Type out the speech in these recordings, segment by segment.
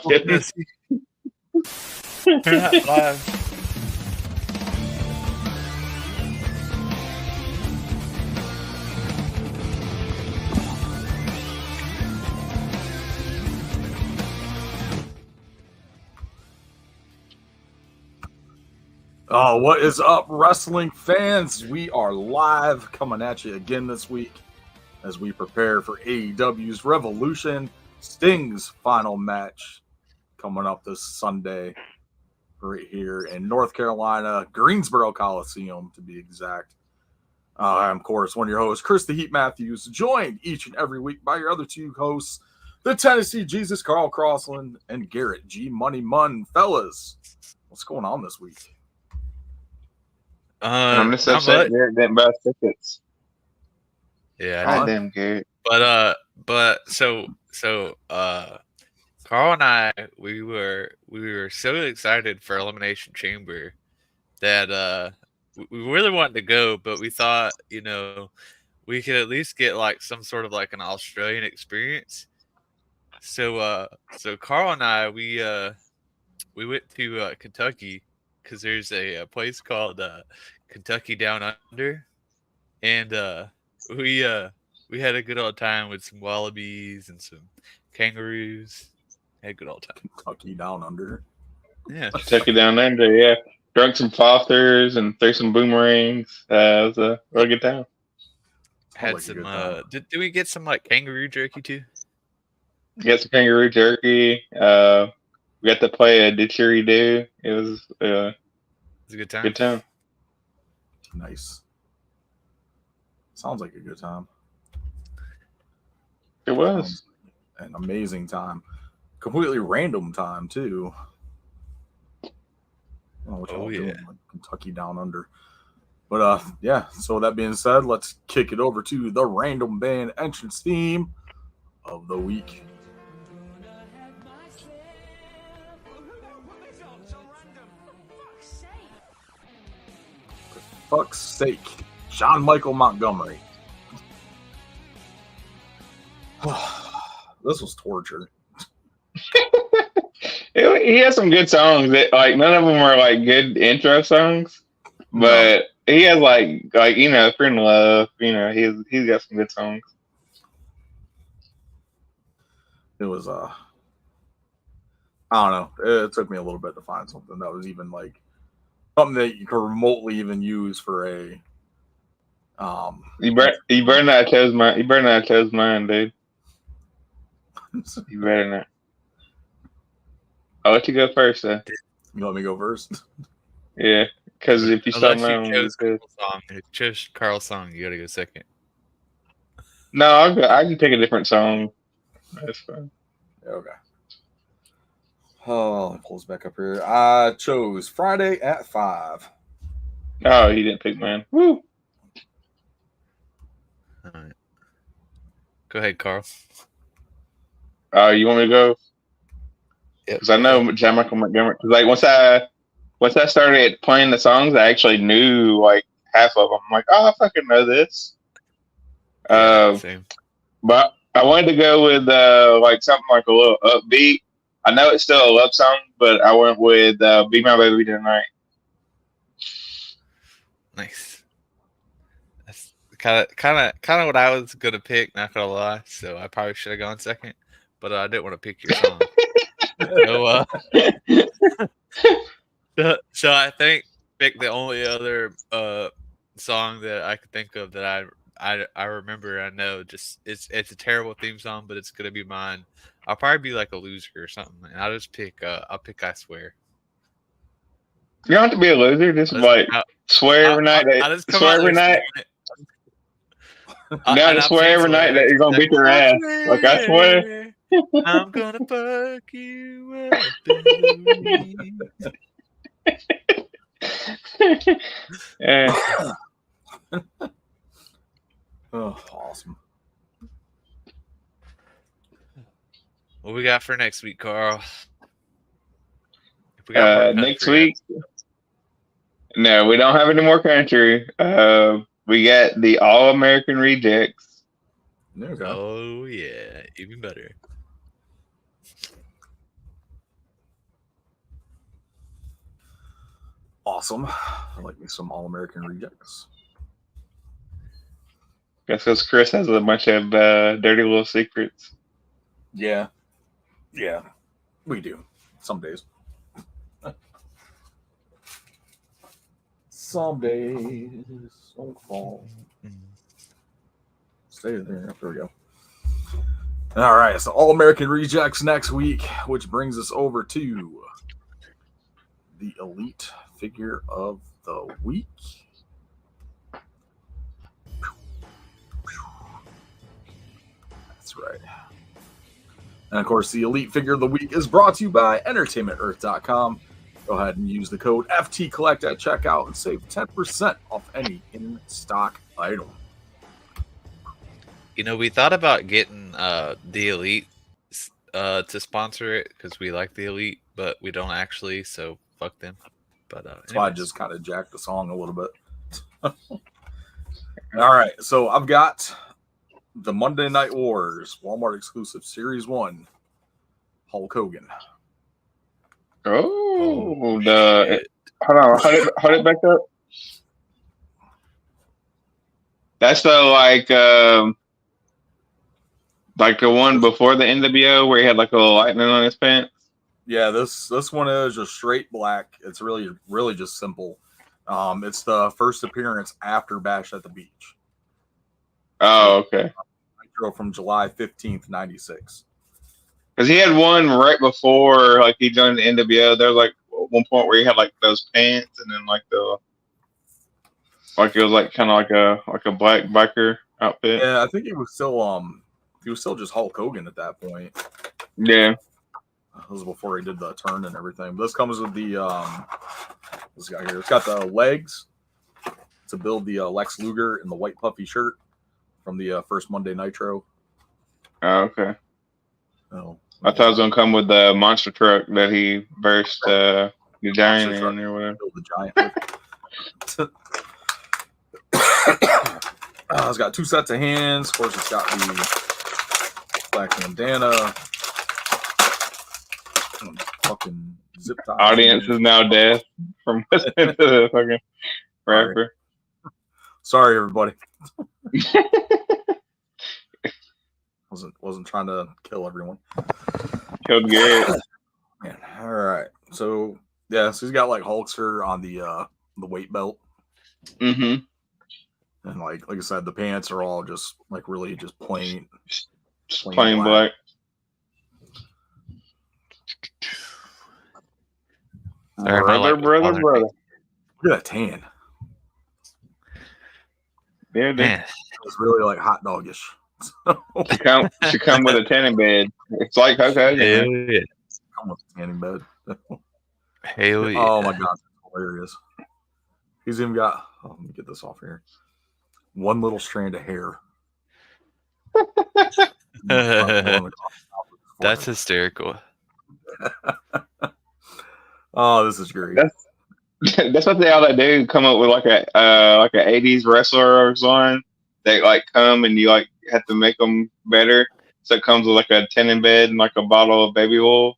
Yes. Turn that live. What is up, wrestling fans? We are live coming at you again this week as we prepare for AEW's Revolution Sting's final match coming up this Sunday right here in North Carolina, Greensboro Coliseum to be exact. I'm, of course, one of your hosts, Chris the Heat Matthews, joined each and every week by your other two hosts, the Tennessee Jesus, Carl Crossland, and Garrett G. Money Munn. Fellas, what's going on this week? I'm just upset Garrett didn't buy tickets. Yeah, goddamn Garrett. But so Carl and I, we were so excited for Elimination Chamber that we really wanted to go, but we thought, we could at least get like some sort of like an Australian experience. So Carl and I, we went to Kentucky because there's a place called Kentucky Down Under, and we had a good old time with some wallabies and some kangaroos. Had a good old time. Kentucky Down Under. Yeah. Kentucky Down Under, yeah. Drunk some Fosters and threw some boomerangs. It was a real good time. Had some did we get some like kangaroo jerky too? Got some kangaroo jerky. We got to play a didgeridoo. It was a good time. Good time. Nice. Sounds like a good time. It was an amazing time. Completely random time too. Doing, like Kentucky Down Under. But yeah, so that being said, let's kick it over to the random band entrance theme of the week. For fuck's sake, John Michael Montgomery. This was torture. He has some good songs. That, like, none of them are like good intro songs, but he has like Friend Love. He's got some good songs. It was I don't know. It took me a little bit to find something that was even like something that you could remotely even use for a. You better not chose mine. You better not chose mine, dude. You better not. I'll let you go first, then. You let me go first? Yeah, because if you start mine, chose Carl's song, you gotta go second. No, I can pick a different song. That's fine. Okay. Oh, let me pull this back up here. I chose Friday at 5. Oh, you didn't pick mine. Woo! All right. Go ahead, Carl. You want me to go? Because I know John Michael Montgomery. Because like once I started playing the songs, I actually knew like half of them. I'm like, oh, I fucking know this. Same. But I wanted to go with like something like a little upbeat. I know it's still a love song, but I went with "Be My Baby Tonight." Nice. That's kind of what I was gonna pick. Not gonna lie, so I probably should have gone second, but I didn't want to pick your song. So I think pick the only other song that I could think of that I remember. I know just it's a terrible theme song, but it's gonna be mine. I'll probably be like a loser or something, and I'll just pick. I'll pick "I Swear." You don't have to be a loser. Just swear every night. Swear every night. You gotta swear every night that you're gonna beat your ass. Like I swear. I'm gonna fuck you up. Yeah. Oh, awesome. What we got for next week, Carl? If we got next week. No, we don't have any more country. We got the All American Rejects. Oh yeah, even better. Awesome. I like me some All-American Rejects. Guess because Chris has a bunch of dirty little secrets. Yeah. Yeah. We do. Some days. Some days don't fall. Stay there. There we go. All right. So All-American Rejects next week, which brings us over to the Elite Figure of the Week. That's right. And of course, the Elite Figure of the Week is brought to you by EntertainmentEarth.com. Go ahead and use the code FTCollect at checkout and save 10% off any in-stock item. You know, we thought about getting the Elite to sponsor it because we like the Elite, but we don't actually, so fuck them. But that's why I just kind of jacked the song a little bit. All right, so I've got the Monday Night Wars Walmart exclusive Series 1 Hulk Hogan. Oh, hold on, hold it back up. That's the like the one before the NWO where he had like a little lightning on his pants. Yeah, this one is just straight black. It's really just simple. It's the first appearance after Bash at the Beach. Oh, okay. Nitro from July 15th, 96. Because he had one right before like he joined the NWO. There was like one point where he had like those pants and then like it was like kind of like a black biker outfit. Yeah, I think he was still just Hulk Hogan at that point. Yeah. This was before he did the turn and everything. But this comes with the this guy here. It's got the legs to build the Lex Luger in the white puffy shirt from the first Monday Nitro. Oh, okay. Oh, I thought it was gonna come with the monster truck that he burst the giant in or whatever. The giant. It's got two sets of hands. Of course, it's got the black bandana. Fucking zip tie. Audience is now deaf from listening to the fucking rapper. Sorry everybody. wasn't trying to kill everyone. Killed Garrett. Man, all right. So yeah, so he's got like Hulkster on the weight belt. Mm-hmm. And like I said, the pants are all just like really just plain black. Brother. Look at that tan. Yeah, dude. It's really like hot doggish. She come with a tanning bed. It's like okay. Hell yeah. Come with a tanning bed. Hell yeah. Oh my god, that's hilarious. He's even got let me get this off here. One little strand of hair. That's hysterical. Oh, this is great. That's what they all do. Come up with like a 80s wrestler or something. They like come and you like have to make them better. So it comes with like a tanning bed and like a bottle of baby oil.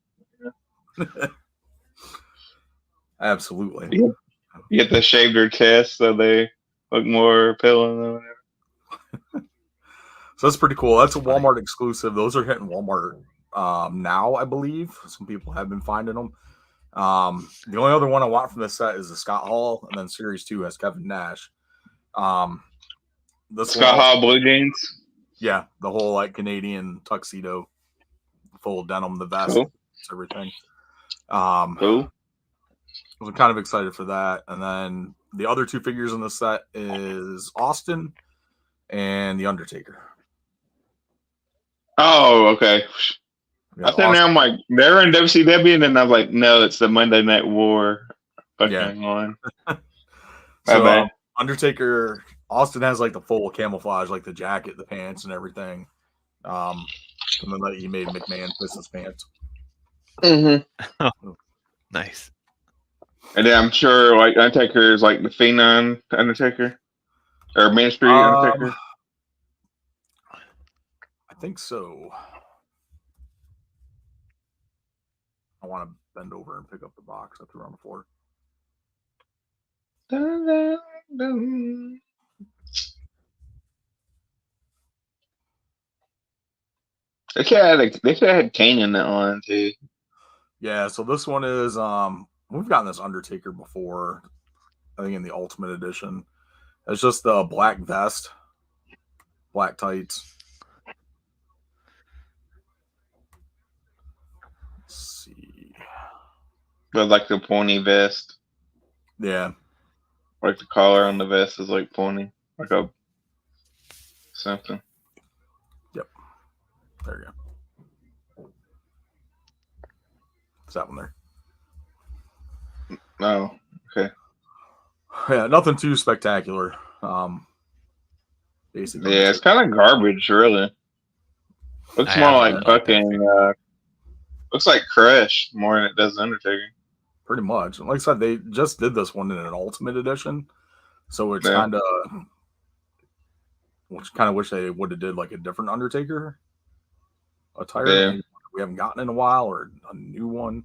Absolutely. You have to shave their chest so they look more appealing or whatever. So that's pretty cool. That's a Walmart exclusive. Those are hitting Walmart now, I believe. Some people have been finding them. The only other one I want from this set is the Scott Hall, and then Series 2 has Kevin Nash. This Scott Hall blue jeans. Yeah, the whole like Canadian tuxedo, full denim, the vest, cool. Everything. Cool. I'm kind of excited for that. And then the other two figures in the set is Austin and the Undertaker. Oh, okay. Yeah, I think now I'm like, they're in WCW, and then I was like, no, it's the Monday Night War fucking on. So Undertaker, Austin has like the full camouflage, like the jacket, the pants, and everything. And then like, he made McMahon piss his pants. Mm-hmm. Nice. And then I'm sure like Undertaker is like the Phenom Undertaker or Main Street Undertaker. I think so. I want to bend over and pick up the box I threw on the floor. Dun, dun, dun. They should have had Kane in that one too. Yeah, so this one is we've gotten this Undertaker before, I think in the Ultimate Edition. It's just the black vest, black tights. Let's see. But like the pointy vest. Yeah. Like the collar on the vest is like pointy. Like a something. Yep. There you go. It's that one there. Oh, okay. Yeah, nothing too spectacular. Basically. Yeah, it's kind of garbage, really. Looks more like fucking. Looks like Crush more than it does Undertaker. Pretty much. Like I said, they just did this one in an Ultimate Edition, so it's kind of. Which kind of wish they would have did like a different Undertaker attire. Yeah. We haven't gotten in a while, or a new one,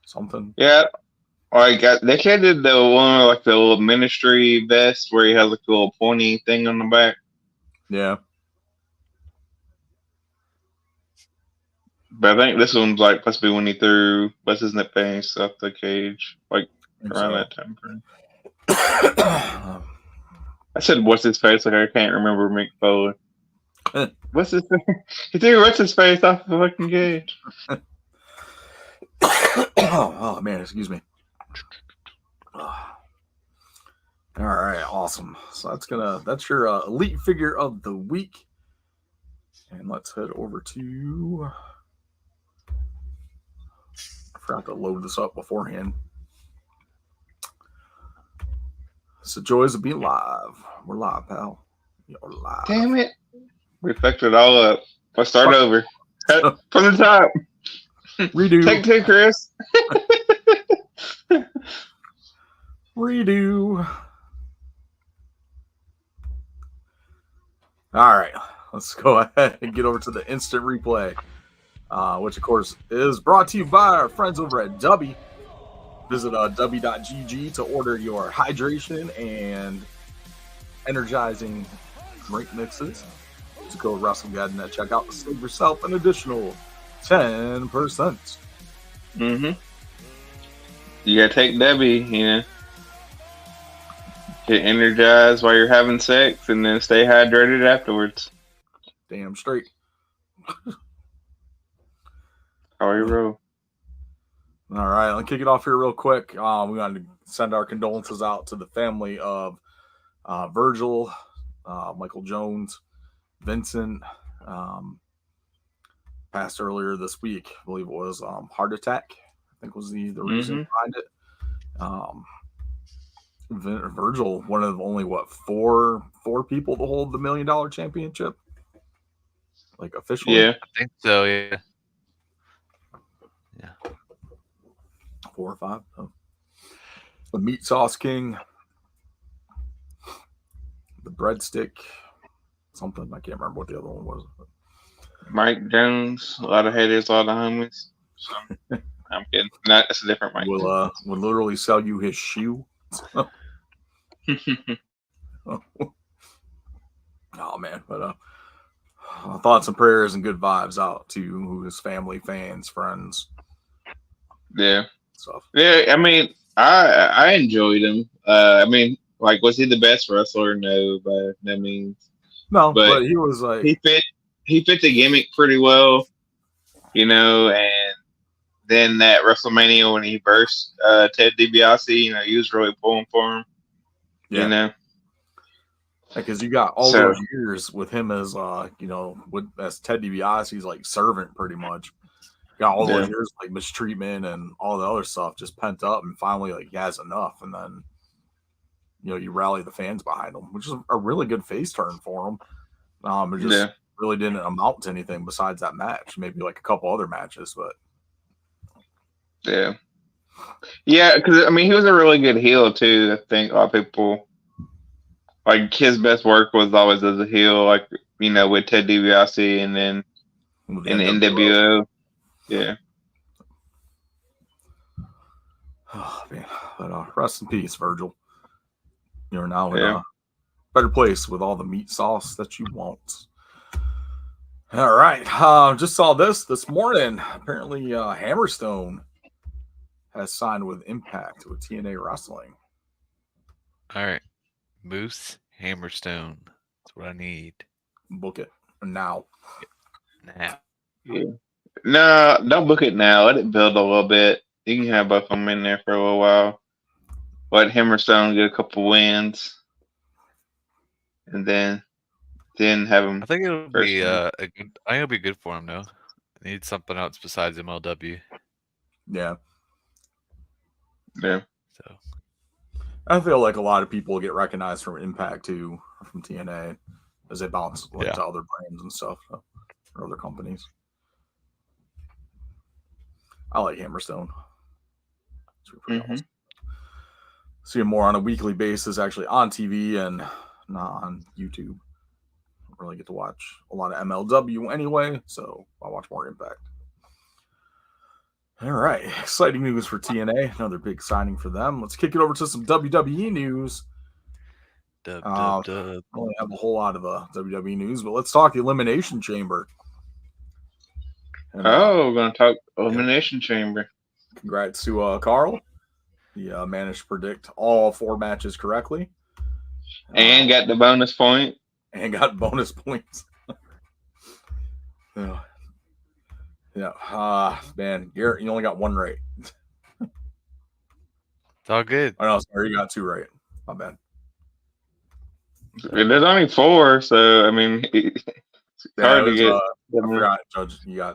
something. Yeah. Like they should have did the one with like the little ministry vest where he has like a little pointy thing on the back. Yeah. But I think this one's like supposed to be when he threw what's his face off the cage, like around that time frame. I said what's his face, like I can't remember Mick Foley. What's his face? He threw what's his face off the fucking cage. Oh man, excuse me. All right, awesome. So that's your elite figure of the week. And let's head over to. I forgot to load this up beforehand. It's the joys of being live. We're live, pal. You're live. Damn it. We fucked it all up. Let's start over. From the top. Redo. Take two, Chris. Redo. All right. Let's go ahead and get over to the instant replay, which, of course, is brought to you by our friends over at Dubby. Visit dubby.gg to order your hydration and energizing drink mixes. Use code WrestleGuide at checkout to save yourself an additional 10%. Mm-hmm. You gotta take Debbie, get energized while you're having sex, and then stay hydrated afterwards. Damn straight. How are you, bro? All right, let's kick it off here real quick. We want to send our condolences out to the family of Virgil, Michael Jones, Vincent. Passed earlier this week. I believe it was heart attack. I think was the reason behind it. Virgil, one of only four people to hold the $1 million championship, like officially. Yeah, I think so. Yeah. 4 or 5. Oh. The Meat Sauce King, the Breadstick, something I can't remember what the other one was. Mike Jones, a lot of haters, a lot of homies. So, I'm kidding. No, that's a different Mike. Will literally sell you his shoe. Oh man, but thoughts and prayers and good vibes out to his family, fans, friends. Yeah. Stuff. Yeah, I mean, I enjoyed him. I mean, like, was he the best wrestler? No, by no means. No, but he was like he fit the gimmick pretty well, and then that WrestleMania when he versed Ted DiBiase, he was really pulling for him. Yeah. Because you got all those years with him as as Ted DiBiase's like servant pretty much. Got all those years like mistreatment and all the other stuff just pent up, and finally like he has enough, and then you rally the fans behind him, which is a really good face turn for him. It just really didn't amount to anything besides that match, maybe like a couple other matches, but because I mean he was a really good heel too. I think a lot of people like his best work was always as a heel, like with Ted DiBiase, and then in the NWO. Yeah. Oh man, but rest in peace, Virgil. You're now in a better place with all the meat sauce that you want. All right. Just saw this morning. Apparently, Hammerstone has signed with Impact with TNA Wrestling. All right. Moose Hammerstone. That's what I need. Book it now. Now. Yeah. No, don't book it now. Let it build a little bit. You can have both of them in there for a little while. Let Hammerstone get a couple wins, and then have him. I think it'll be a good. I think it'll be good for him though. I need something else besides MLW. Yeah. Yeah. So I feel like a lot of people get recognized from Impact too, from TNA, as they bounce to other brands and stuff, or other companies. I like Hammerstone. Mm-hmm. See him more on a weekly basis, actually on TV and not on YouTube. I don't really get to watch a lot of MLW anyway, so I watch more Impact. All right, exciting news for TNA. Another big signing for them. Let's kick it over to some WWE news. I don't really have a whole lot of WWE news, but let's talk the Elimination Chamber. And, we're going to talk Elimination Chamber. Congrats to Carl. He managed to predict all 4 matches correctly. And got the bonus point. And got bonus points. Yeah. Man, Garrett, you only got 1 right. It's all good. Oh, no, sorry, you got 2 right. My bad. There's only 4, so, I mean, it's hard to get. I forgot, Judge. I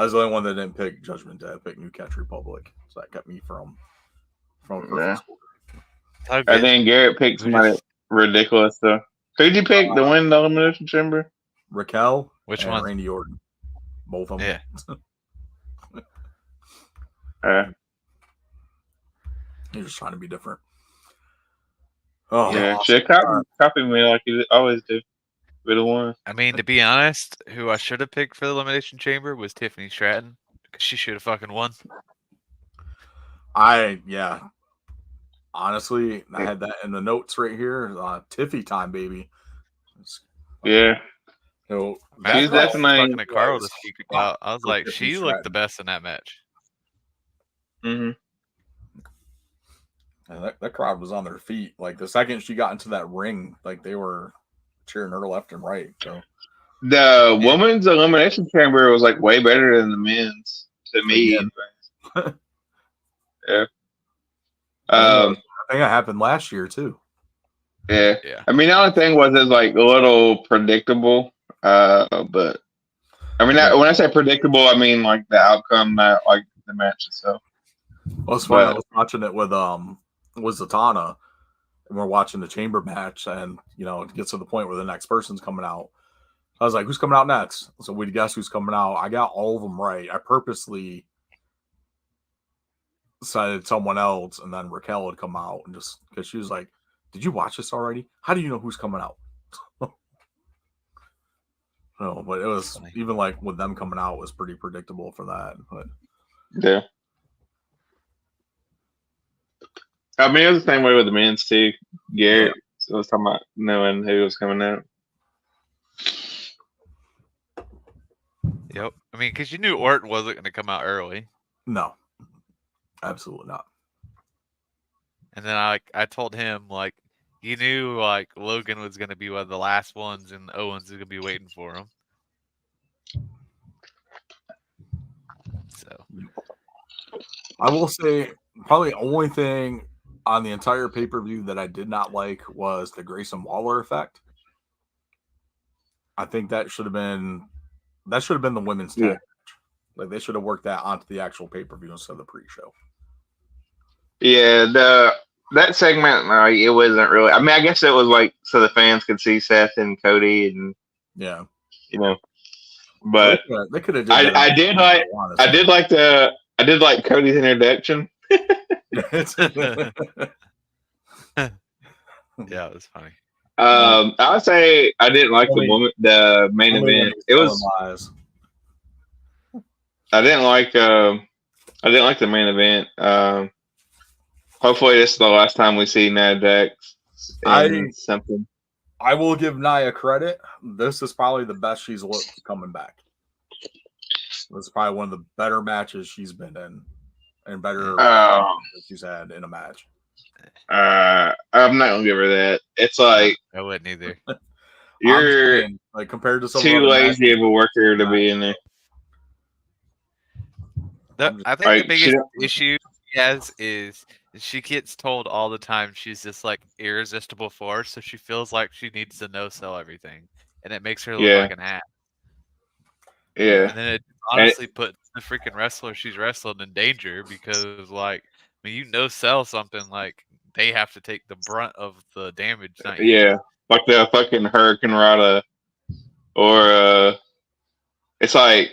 was the only one that didn't pick Judgment Day. I picked New Catch Republic. So that kept me from perfect score. I think Garrett picked somebody ridiculous, though. Who'd you pick to win the Elimination Chamber? Raquel. Which one? Randy Orton. Both of them. Yeah. You're just trying to be different. Oh, yeah. Should copy me like you always do. Be the one. I mean, to be honest, who I should have picked for the Elimination Chamber was Tiffany Stratton. Because she should have fucking won. Honestly, I had that in the notes right here. Tiffy time, baby. She's definitely talking to Carl to speak about. I was like, she looked the best in that match. Mm-hmm. And that crowd was on their feet. Like the second she got into that ring, like they were cheering her left and right. So the women's Elimination Chamber was like way better than the men's to me. Yeah. I think that happened last year too. Yeah. I mean, the only thing was it's like a little predictable. But I mean, when I say predictable, I mean like the outcome, not like the match itself. Well, it's funny. I was watching it with Zatanna, and we're watching the chamber match, and it gets to the point where the next person's coming out. I was like, "Who's coming out next?" So we'd guess who's coming out. I got all of them right. I purposely decided someone else, and then Raquel would come out, and just because she was like, "Did you watch this already? How do you know who's coming out?" No, but it was even like with them coming out was pretty predictable for that. But yeah, I mean it was the same way with the men's too. Garrett was talking about knowing who was coming out. Yep. I mean, because you knew Orton wasn't going to come out early. No, absolutely not. And then I told him like. You knew like Logan was going to be one of the last ones, and Owens is going to be waiting for him. So, I will say probably the only thing on the entire pay-per-view that I did not like was the Grayson Waller effect. I think that should have been the women's tag match. Like they should have worked that onto the actual pay-per-view instead of the pre-show. Yeah, that segment, it wasn't really. I mean, I guess it was like so the fans could see Seth and Cody, and But they could have. I did like Cody's introduction. Yeah, it was funny. I would say I didn't like the main event. It was. I didn't like the main event. Hopefully, this is the last time we see Nia Jax in I something. I will give Nia credit. This is probably the best she's looked coming back. This is probably one of the better matches she's been in, and better Oh, she's had in a match. I'm not gonna give her that. It's like I wouldn't either. I'm just you're saying, like compared to some too other lazy matches, of a worker to be in there. I think the Like she biggest don't, issue she has is she gets told all the time she's this like irresistible force, so she feels like she needs to no sell everything, and it makes her look yeah, like an ass. yeah, And then it and honestly puts the freaking wrestler she's wrestling in danger because, like, when you no sell something, like they have to take the brunt of the damage, not you. yeah, like the fucking Hurricane Rana, or it's like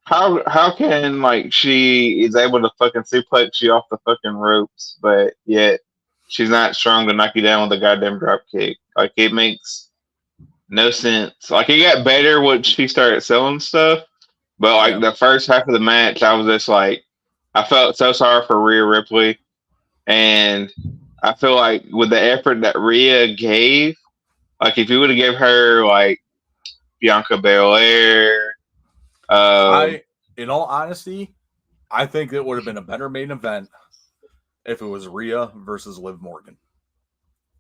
how can like she is able to fucking suplex you off the fucking ropes, but yet she's not strong to knock you down with a goddamn drop kick. Like it makes no sense. Like it got better when she started selling stuff, but like Yeah. the first half of the match, I was just like, I felt so sorry for Rhea Ripley, and I feel like with the effort that Rhea gave, like if you would have gave her like Bianca Belair, in all honesty, I think it would have been a better main event if it was Rhea versus Liv Morgan.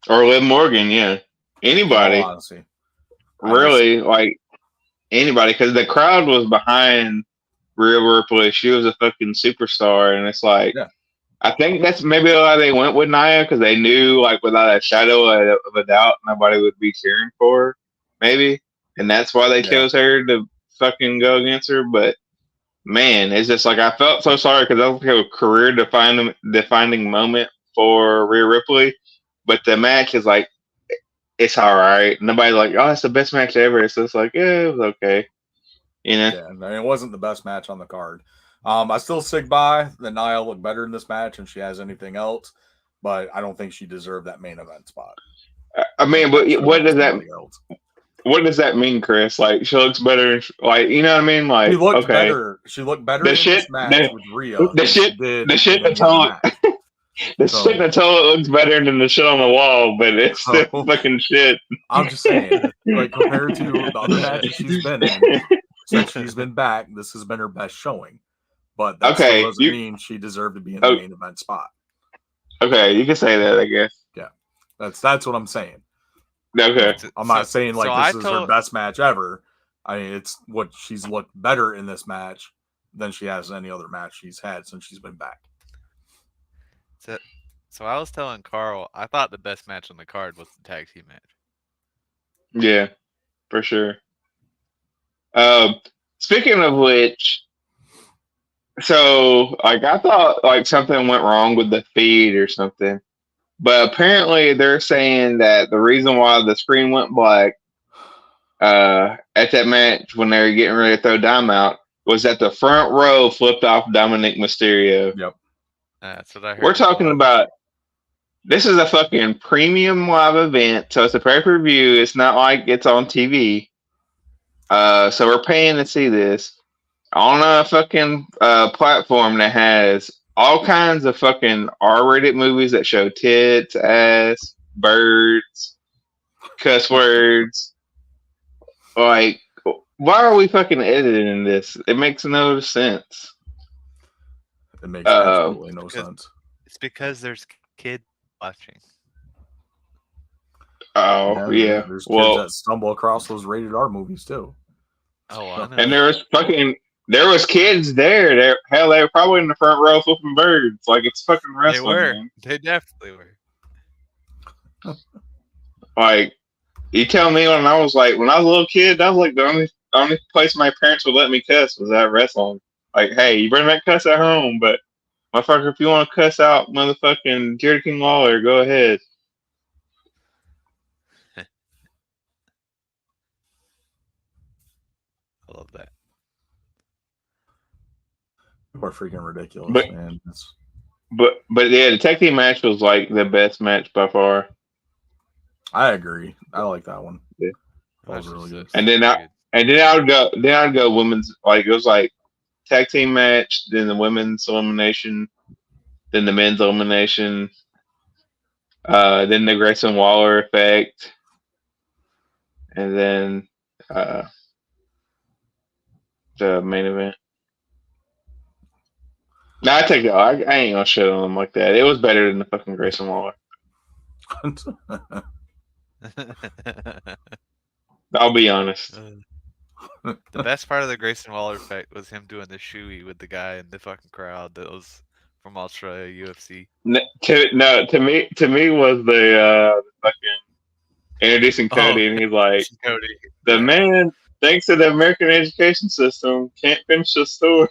or Liv Morgan, yeah, In all anybody honesty, really, like anybody, because the crowd was behind Rhea Ripley. She was a fucking superstar, and it's like. Yeah. I think that's maybe why they went with Nia, because they knew, like, without a shadow of a doubt, nobody would be cheering for her, maybe, and that's why they chose her to fucking go against her. But man, it's just like I felt so sorry because that was like a career defining moment for Rhea Ripley, but the match is like it's all right. Nobody's like, oh, it's the best match ever. So it's like, yeah, it was okay, you know. Yeah, I mean, it wasn't the best match on the card. I still stick by that Nia looked better in this match than she has anything else, but I don't think she deserved that main event spot. I mean, but what does that? Else. What does that mean, Chris? Like she looks better, like you know what I mean? Like She looked okay, better. She looked better in this match with Rhea. the shit in the toilet, the shit in the toilet looks better than the shit on the wall, but it's the fucking shit. I'm just saying, like compared to the other matches she's been in, since she's been back, this has been her best showing. But that still doesn't mean she deserved to be in the main event spot. Okay, you can say that, I guess. Yeah, that's what I'm saying. Okay, I'm not saying like this is her best match ever. I mean, it's what she's looked better in this match than she has in any other match she's had since she's been back. So I was telling Carl, I thought the best match on the card was the tag team match. Yeah, for sure. Speaking of which, so like I thought like something went wrong with the feed or something. But apparently they're saying that the reason why the screen went black at that match when they were getting ready to throw Dime out was that the front row flipped off Dominic Mysterio. Yep. That's what I heard. We're talking about this is a fucking premium live event, so it's a pay-per-view. It's not like it's on TV. So we're paying to see this on a fucking platform that has all kinds of fucking R-rated movies that show tits, ass, birds, cuss words. Like, why are we fucking editing this? It makes no sense. It makes absolutely no sense. It's because there's kids watching. Oh, yeah. There's kids that stumble across those rated R movies too. Oh, I know. And there was kids there. Hell, they were probably in the front row flipping birds. Like it's fucking wrestling. They were. Man. They definitely were. Like you tell me when I was a little kid, that was like the only place my parents would let me cuss was at wrestling. Like, hey, you bring that cuss at home, but motherfucker, if you want to cuss out motherfucking Jerry King Lawler, go ahead. I love that. People are freaking ridiculous, man. But yeah, the tag team match was like the best match by far. I agree. I like that one. Yeah. That was really good. And then I'd go women's, like it was like tag team match, then the women's elimination, then the men's elimination, Then the Grayson Waller effect, and then the main event. No, I take that. I ain't gonna shit on him like that. It was better than the fucking Grayson Waller. I'll be honest. The best part of the Grayson Waller effect was him doing the shoey with the guy in the fucking crowd that was from Australia UFC. To me was the fucking introducing Cody, and he's like, Cody. the man, thanks to the American education system, can't finish the story.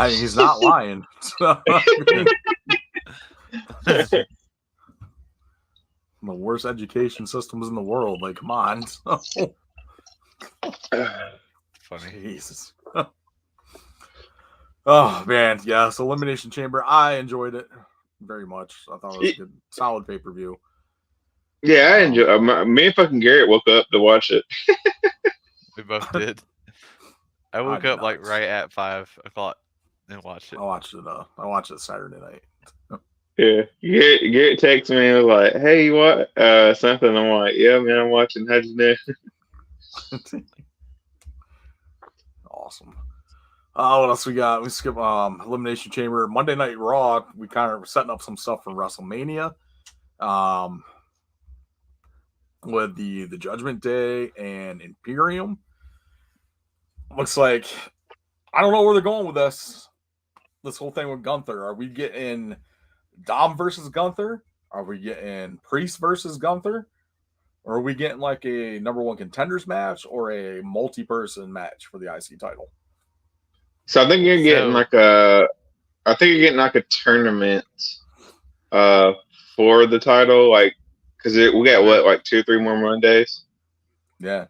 He's not lying. The worst education systems in the world. Like, come on. Funny. Jesus. Oh man, yes, Elimination Chamber. I enjoyed it very much. I thought it was a good, solid pay-per-view. Yeah, I enjoy. Me and fucking Garrett woke up to watch it. We both did. I woke up like right at 5 o'clock and watched it. I watched it Saturday night. Yeah, Garrett texted me and was like, "Hey, you what? Something." I'm like, "Yeah, man, I'm watching. How'd you know?" Awesome. What else we got? We skip Elimination Chamber, Monday Night Raw. We kind of setting up some stuff for WrestleMania, with the Judgment Day and Imperium. Looks like I don't know where they're going with this whole thing with Gunther. Are we getting Dom versus Gunther? Are we getting Priest versus Gunther? Or are we getting like a number one contenders match or a multi-person match for the IC title? So I think you're getting like a tournament for the title, like, because we got what, like 2 or 3 more Mondays? Yeah.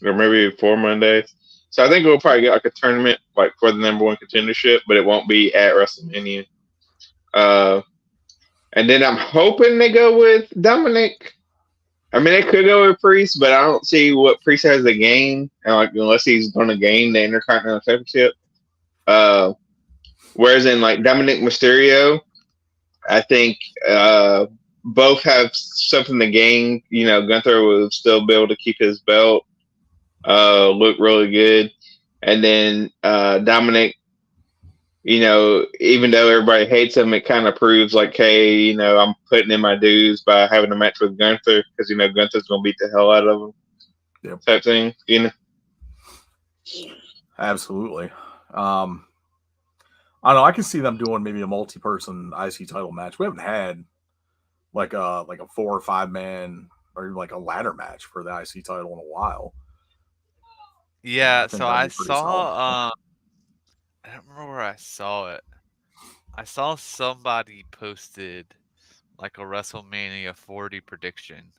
Or maybe 4 Mondays. So I think we'll probably get like a tournament like for the number one contendership, but it won't be at WrestleMania. And then I'm hoping they go with Dominic. I mean, they could go with Priest, but I don't see what Priest has to gain, unless he's going to gain the Intercontinental Championship. Whereas in like Dominic Mysterio, I think both have something to gain. You know, Gunther will still be able to keep his belt, look really good, and then Dominic. You know, even though everybody hates him, it kind of proves like, hey, you know, I'm putting in my dues by having a match with Gunther because, you know, Gunther's going to beat the hell out of him. Yep. Type thing, you know? Absolutely. I don't know. I can see them doing maybe a multi-person IC title match. We haven't had like a 4 or 5 man or even like a ladder match for the IC title in a while. Yeah, so I saw I don't remember where I saw it. I saw somebody posted like a WrestleMania 40 prediction.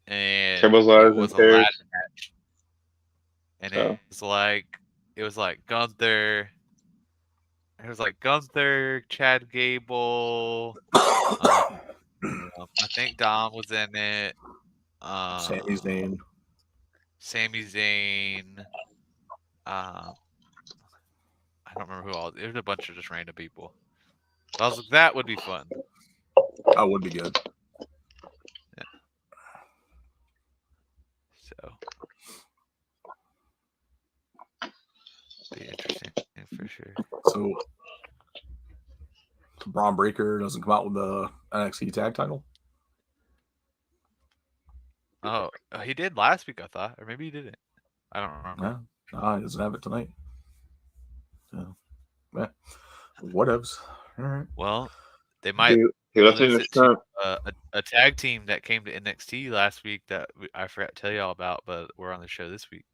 And it was a ladder match. And it was like Gunther. It was like Gunther, Chad Gable. I think Dom was in it. Sami Zayn. I don't remember who all. There's a bunch of just random people. So I was like, that would be fun. That would be good. Yeah. So be interesting for sure. So Braun Breaker doesn't come out with the NXT tag title? Oh, he did last week, I thought, or maybe he didn't. I don't remember. No, he doesn't have it tonight. So, whatevs. All right. Well, they might lose it to a tag team that came to NXT last week that I forgot to tell y'all about, but we're on the show this week.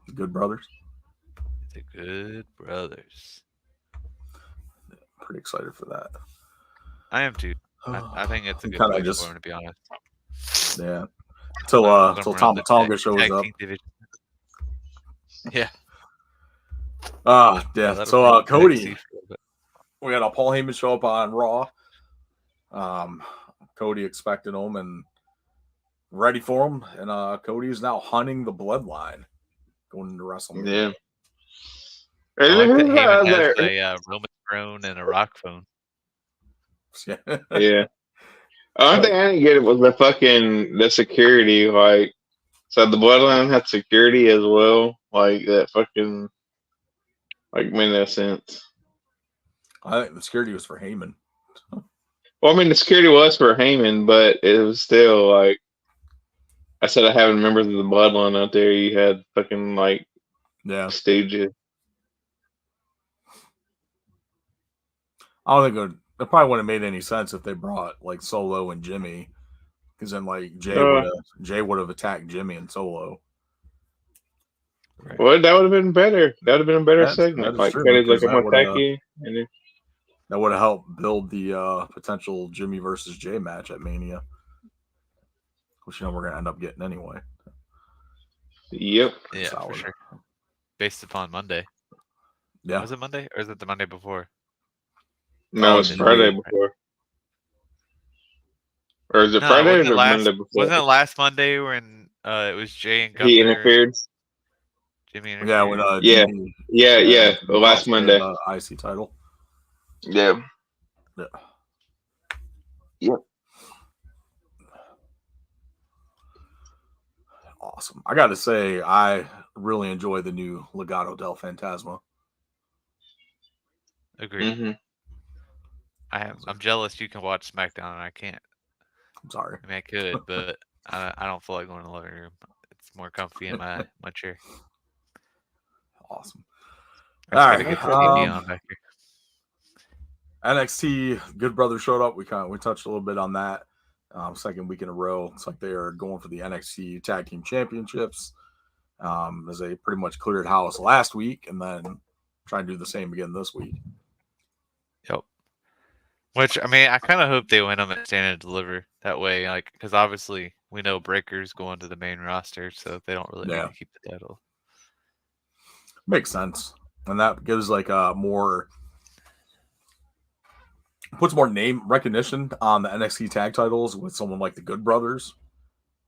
The Good Brothers. The Good Brothers. Pretty excited for that. I am too. I think it's a good place for him, to be honest. Yeah. Till Tom Tonga shows up. Yeah. Yeah. So Cody, we had a Paul Heyman show up on Raw. Cody expected him and ready for him, and Cody is now hunting the bloodline going into WrestleMania. Yeah. I like that Heyman has a Roman throne and a rock phone. Yeah. Only thing I didn't get was the security. Like, so the Bloodline had security as well. Like that fucking made no sense. I think the security was for Heyman. Well, I mean, the security was for Heyman, but it was still like I said. I having members of the Bloodline out there. You had fucking like stooges. I don't think it probably wouldn't have made any sense if they brought like Solo and Jimmy, because then like Jay would have attacked Jimmy and Solo. Right. Well, that would have been better. That would have been a better segment. Like, true, like I'm gonna attack you, and then that would have helped build the potential Jimmy versus Jay match at Mania, which we're gonna end up getting anyway. Yep. Yeah, for sure. Based upon Monday. Yeah. Was it Monday or is it the Monday before? No, it's Friday before. Or is it Friday or Monday before? Wasn't it last Monday when it was Jay and Gunther? He interfered. Jimmy interfered. Yeah, when yeah, the last Monday. The IC title. Yeah. Yep. Awesome. I got to say, I really enjoy the new Legado del Fantasma. Agreed. Mm-hmm. I'm jealous you can watch SmackDown and I can't. I'm sorry. I mean, I could, but I don't feel like going to the living room. It's more comfy in my chair. Awesome. All right. Get the TV on back here. NXT Good Brothers showed up. We touched a little bit on that. Second week in a row. It's like they are going for the NXT Tag Team Championships. As they pretty much cleared house last week, and then try and do the same again this week. Yep. Which, I mean, I kind of hope they win them at Stand and Deliver that way, like, because obviously we know Breaker's going to the main roster, so they don't really need to keep the title. Makes sense, and that gives like puts more name recognition on the NXT tag titles with someone like the Good Brothers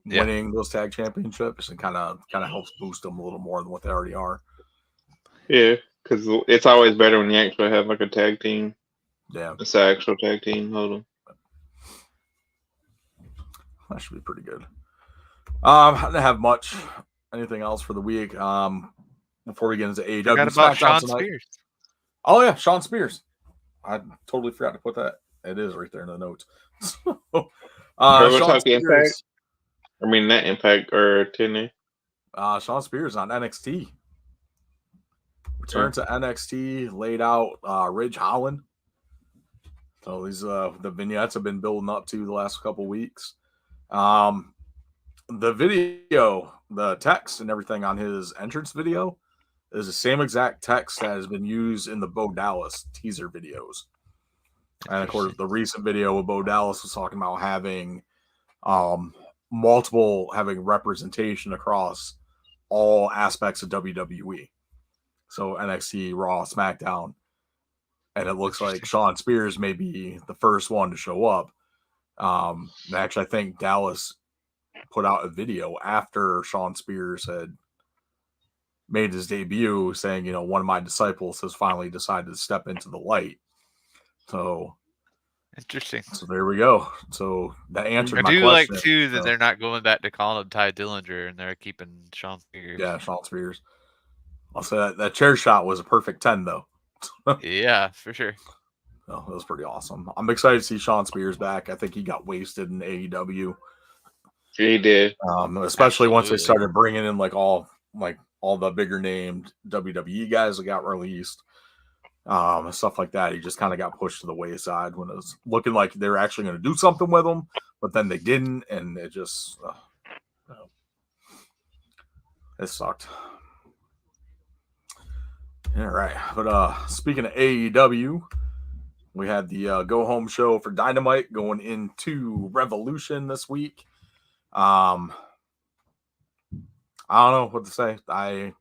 winning those tag championships, and kind of helps boost them a little more than what they already are. Yeah, because it's always better when you actually have like a tag team. Yeah, it's an actual tag team. Hold on. That should be pretty good. I didn't have much anything else for the week. Before we get into AEW, forgot about Sean Spears. Oh yeah, Sean Spears. I totally forgot to put that. It is right there in the notes. Sean Spears. Impact? I mean, not Impact or TNA. Sean Spears on NXT. Returned to NXT, laid out Ridge Holland. So these the vignettes have been building up to the last couple weeks. The video, the text and everything on his entrance video is the same exact text that has been used in the Bo Dallas teaser videos. And of course, the recent video with Bo Dallas was talking about having having representation across all aspects of WWE. So NXT, Raw, SmackDown. And it looks like Sean Spears may be the first one to show up. Actually, I think Dallas put out a video after Sean Spears had made his debut saying, one of my disciples has finally decided to step into the light. So interesting. So there we go. So that answered my question. I do like too that they're not going back to calling him Ty Dillinger and they're keeping Sean Spears. Yeah, Sean Spears. I'll say that chair shot was a perfect 10 though. Yeah, for sure. Oh, that was pretty awesome. I'm excited to see Sean Spears back. I think he got wasted in AEW. He did. Especially once they started bringing in all the bigger named WWE guys that got released. Stuff like that. He just kind of got pushed to the wayside when it was looking like they were actually going to do something with him, but then they didn't, and it just it sucked. All right, but speaking of AEW, we had the go home show for Dynamite going into Revolution this week. I don't know what to say. I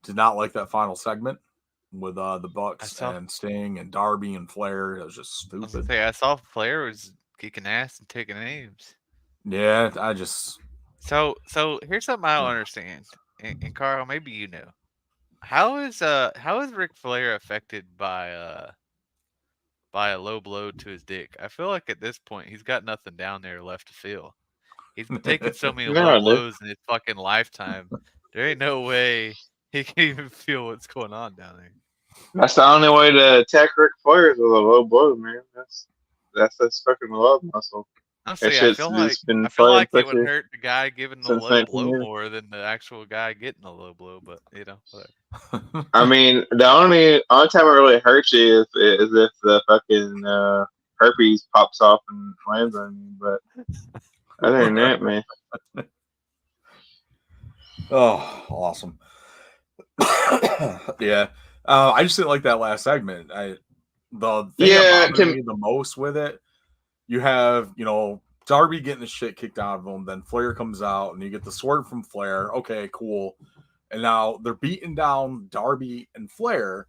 did not like that final segment with the Bucks and Sting and Darby and Flair. It was just stupid. I saw Flair was kicking ass and taking names. Yeah, I just so here's something I don't understand. And Carl, maybe you know. How is Ric Flair affected by by a low blow to his dick. I feel like at this point he's got nothing down there left to feel. He's taken so many low No, dude. blows in his fucking lifetime. There ain't no way he can even feel what's going on down there. That's the only way to attack Ric Flair is with a low blow, man. That's fucking love muscle. That Honestly, shit's just been I feel playing like it would pussy hurt the guy giving the since low 19 blow years. more than the actual guy getting the low blow, but whatever. I mean, the only time it really hurts you is if the fucking herpes pops off and lands on you. But other than that, man. Oh, awesome. Yeah. I just didn't like that last segment. The thing that bothered me the most with it, you have, Darby getting the shit kicked out of him, then Flair comes out, and you get the swerve from Flair. Okay, cool. And now they're beating down Darby and Flair.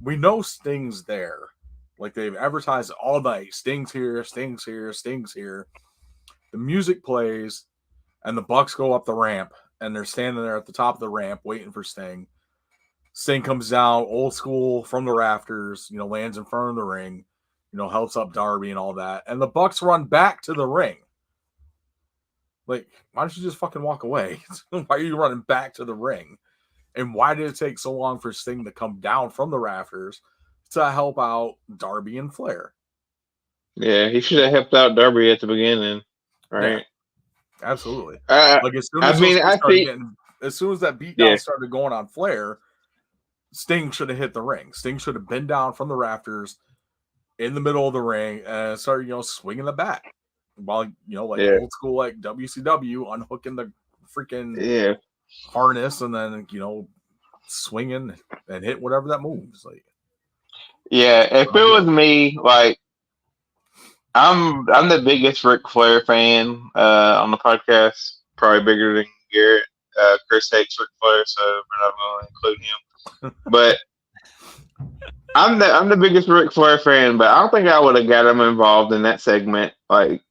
We know Sting's there. Like, they've advertised all night. Sting's here, Sting's here, Sting's here. The music plays, and the Bucks go up the ramp, and they're standing there at the top of the ramp waiting for Sting. Sting comes down, old school, from the rafters, lands in front of the ring, helps up Darby and all that. And the Bucks run back to the ring. Like, why don't you just fucking walk away? Why are you running back to the ring? And why did it take so long for Sting to come down from the rafters to help out Darby and Flair? Yeah, he should have helped out Darby at the beginning, right? Yeah, absolutely. Like, as soon as that beatdown started going on Flair, Sting should have hit the ring. Sting should have been down from the rafters in the middle of the ring and started, swinging the bat. While, old school, like WCW, unhooking the freaking harness and then, swinging and hit whatever that moves. Like, yeah, if it was me, like, I'm the biggest Ric Flair fan on the podcast, probably bigger than Garrett. Chris hates Ric Flair, so we're not going to include him. But I'm the biggest Ric Flair fan, but I don't think I would have got him involved in that segment. Like,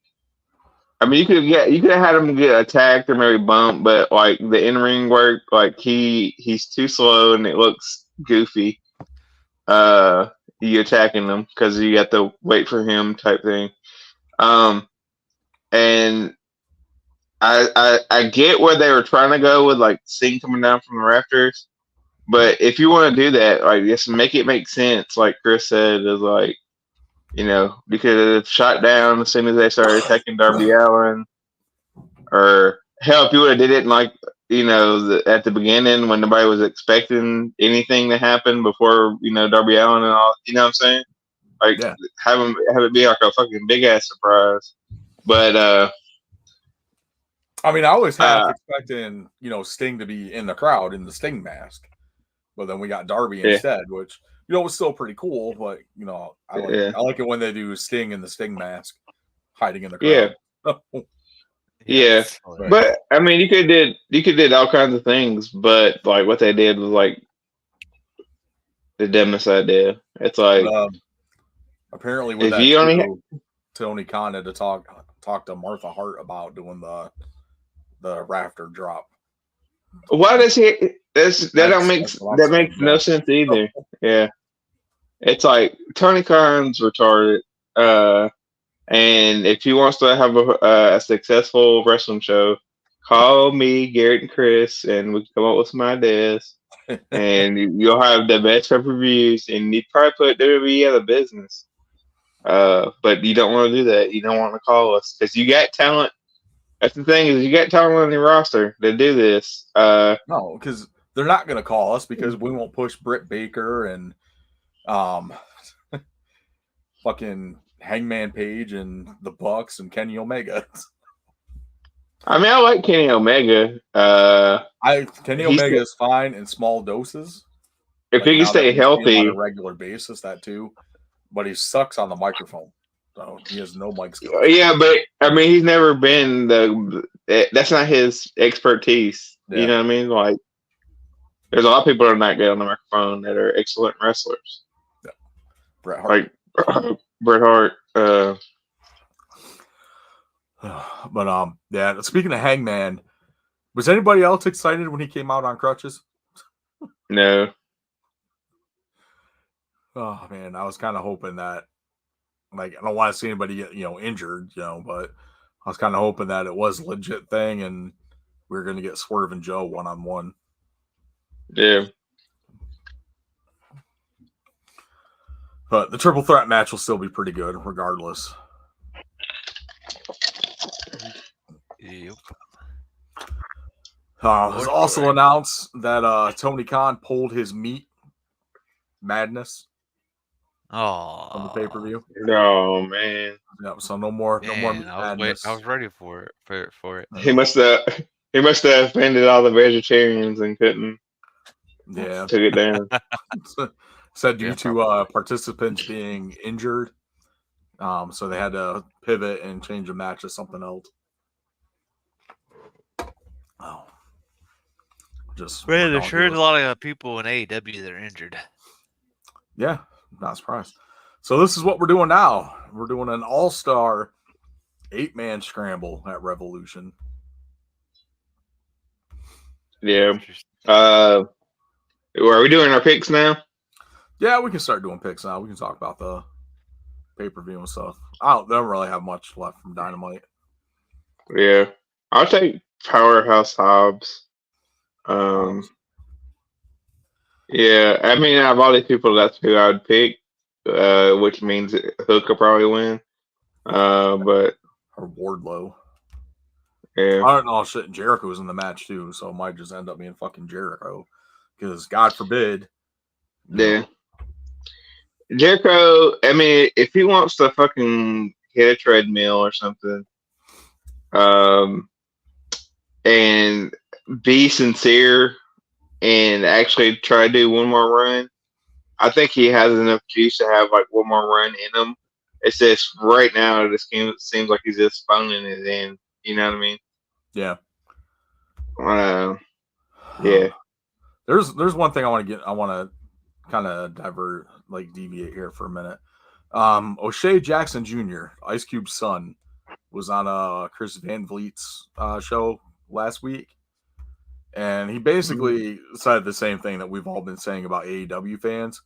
I mean, you could have had him get attacked or maybe bumped, but like the in ring work, like he's too slow and it looks goofy. You attacking him because you got to wait for him type thing. And I get where they were trying to go with like Sting coming down from the rafters. But if you want to do that, like, just make it make sense. Like Chris said, is like, you could have shot down as soon as they started attacking Darby Allin, or hell, if you would have did it in like, at the beginning when nobody was expecting anything to happen before, Darby Allin and all, you know what I'm saying? Like, have it be like a fucking big ass surprise. But I mean, I always half expecting, Sting to be in the crowd in the Sting mask. But then we got Darby instead, which, was still pretty cool. But, I like it when they do Sting in the Sting mask hiding in the crowd. Yeah. But I mean, you could did all kinds of things, but like what they did was like the dumbest idea. It's like apparently with that Tony Khan had to talk to Martha Hart about doing the rafter drop. Why does he? That makes no sense either. Yeah, it's like Tony Khan's retarded. And if he wants to have a successful wrestling show, call me, Garrett and Chris, and we can come up with some ideas. And you'll have the best pay-per-views, and you'd probably put WWE out of business. But you don't want to do that. You don't want to call us because you got talent. That's the thing, is you got talent on your roster to do this. No, because they're not going to call us because we won't push Britt Baker and fucking Hangman Page and the Bucks and Kenny Omega. I mean, I like Kenny Omega. Kenny Omega is fine in small doses. If he can stay healthy on a regular basis, that too. But he sucks on the microphone. So he has no mic skills. Yeah, but I mean, he's never been that's not his expertise. Yeah. You know what I mean? Like, there's a lot of people that are not good on the microphone that are excellent wrestlers. Yeah. Bret Hart. Like Bret Hart. But yeah. Speaking of Hangman, was anybody else excited when he came out on crutches? No. Oh man, I was kind of hoping that Like, I don't want to see anybody get injured, but I was kind of hoping that it was a legit thing and we were going to get Swerve and Joe 1-on-1. Yeah. But the triple threat match will still be pretty good, regardless. Yep. It was also sure. announced that Tony Khan pulled his meat madness on the pay per Oh view. Oh man, Yep. So no more man, meat I madness. was ready for it. he must have offended all the vegetarians and couldn't Yeah. took it down. Said due Yeah, to probably. participants being injured, so they had to pivot and change the match to something else. Oh, just Man, there's sure a ridiculous. lot of people in AEW that are injured. Yeah, not surprised. So this is what we're doing now. We're doing an all-star 8-man scramble at Revolution. Yeah. Interesting. Are we doing our picks now? Yeah, we can start doing picks now. We can talk about the pay-per-view and stuff. They don't really have much left from Dynamite. Yeah. I'll take Powerhouse Hobbs. Yeah, I mean, out of all these people, that's who I would pick, which means Hook will probably win. But Or Wardlow. yeah, I don't know. Shit, Jericho was in the match too, so it might just end up being fucking Jericho. Because God forbid. yeah. Jericho, I mean, if he wants to fucking hit a treadmill or something, um, and be sincere and actually try to do one more run, I think he has enough juice to have like one more run in him. It's just right now, this game seems like he's just phoning it in. You know what I mean? Yeah. Yeah. There's one thing I want to kind of deviate here for a minute. O'Shea Jackson Jr., Ice Cube's son, was on Chris Van Vliet's show last week, and he basically said the same thing that we've all been saying about AEW fans,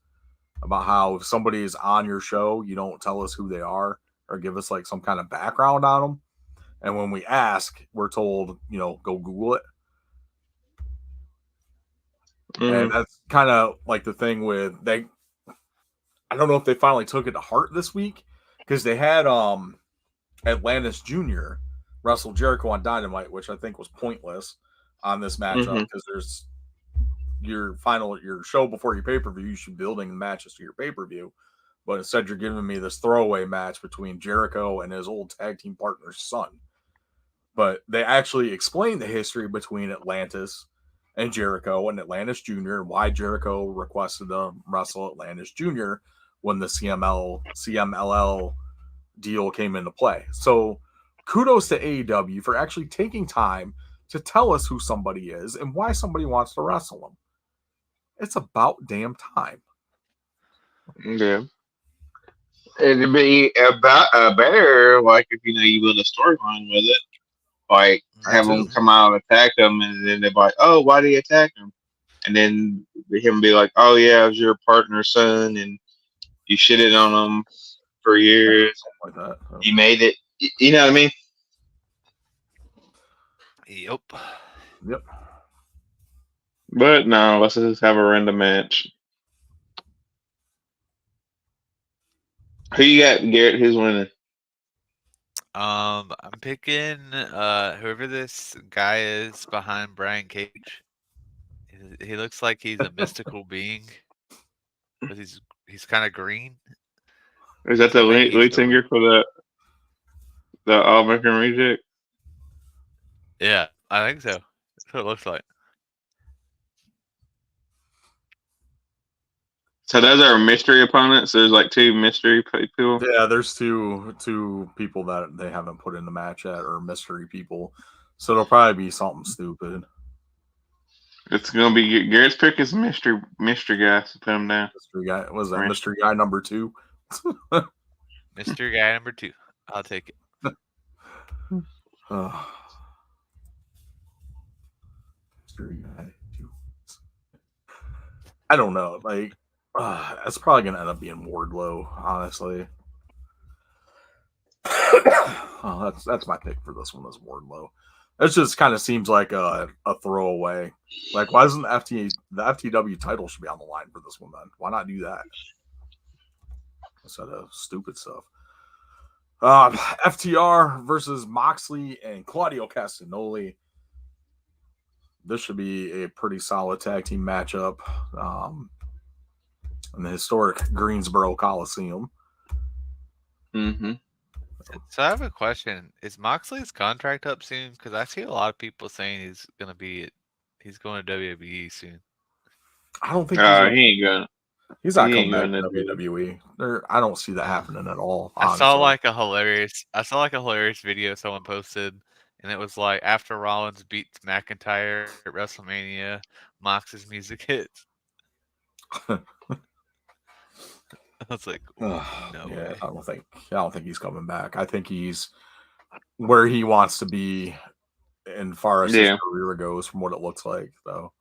about how if somebody is on your show, you don't tell us who they are or give us like some kind of background on them, and when we ask, we're told, go Google it. And that's kind of like the thing with they. I don't know if they finally took it to heart this week because they had Atlantis Jr. wrestle Jericho on Dynamite, which I think was pointless on this matchup because there's your show before your pay per view. You should be building the matches to your pay per view, but instead you're giving me this throwaway match between Jericho and his old tag team partner's son. But they actually explained the history between Atlantis and Jericho and Atlantis Jr. and why Jericho requested to wrestle Atlantis Jr. when the CMLL deal came into play. So kudos to AEW for actually taking time to tell us who somebody is and why somebody wants to wrestle them. It's about damn time. Yeah. It'd be about better, like if you build a storyline with it, like have them come out and attack them, and then they're like, "Oh, why did he attack him?" And then him be like, "Oh yeah, it was your partner's son, and you shitted on him for years. Like that. You made it." You know what I mean? Yep. But no, let's just have a random match. Who you got, Garrett? Who's winning? I'm picking whoever this guy is behind Brian Cage. He looks like he's a mystical being, but he's kind of green. Is that So the I think lead singer for the All American Reject? Yeah, I think so. That's what it looks like. So those are mystery opponents. There's like two mystery people. Yeah, there's two people that they haven't put in the match yet, or mystery people. So it'll probably be something stupid. It's gonna be Garrett's pick is mystery guy. So put him down. Mystery guy, was that mystery guy number 2? Mystery guy number 2. I'll take it. Mystery guy 2. I don't know. Like, that's probably gonna end up being Wardlow, honestly. That's my pick for this one is Wardlow. It just kind of seems like a throwaway. Like, why doesn't the FTW title should be on the line for this one then? Why not do that instead of stupid stuff? FTR versus Moxley and Claudio Castagnoli. This should be a pretty solid tag team matchup in the historic Greensboro Coliseum. Mm-hmm. So I have a question: is Moxley's contract up soon? Because I see a lot of people saying he's going to WWE soon. I don't think He not ain't coming back going to to. WWE. I don't see that happening at all. I saw Honestly, I saw like a hilarious video someone posted, and it was like after Rollins beats McIntyre at WrestleMania, Mox's music hits. I was like, no yeah, way. I don't think he's coming back. I think he's where he wants to be, in far as his career goes, from what it looks like. Though,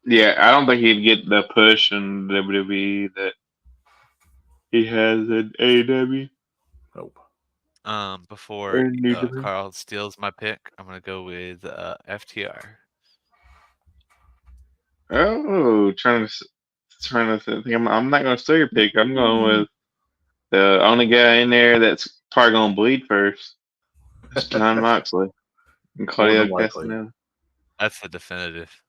Yeah, I don't think he'd get the push in WWE that he has in AEW. nope. Before Carl steals my pick, I'm gonna go with FTR. Oh, trying to think. I'm not gonna steal your pick. I'm going with the only guy in there that's probably gonna bleed first. It's John Moxley and More Claudio than likely. Castagnoli. That's the definitive.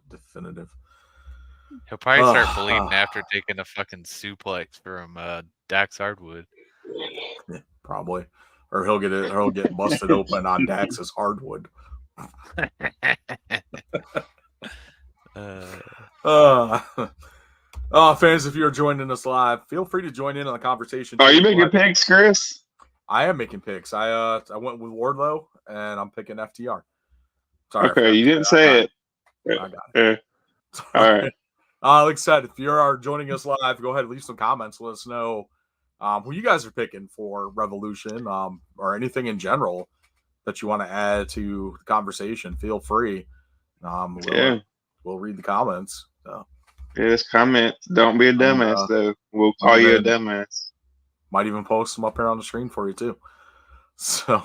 Definitive. He'll probably start bleeding after taking a fucking suplex from Dax Hardwood. Yeah, probably, or he'll get busted open on Dax's hardwood. Fans, if you're joining us live, feel free to join in on the conversation. Are you making picks, Chris? I am making picks. I went with Wardlow, and I'm picking FTR. Sorry, Okay, you didn't say it. I got it. All right. Like I said, if you are joining us live, go ahead and leave some comments. Let us know who you guys are picking for Revolution, or anything in general that you want to add to the conversation. Feel free. We'll read the comments. So. Yes, comments. Don't be a dumbass, though. We'll call you a dumbass. Might even post them up here on the screen for you, too. So,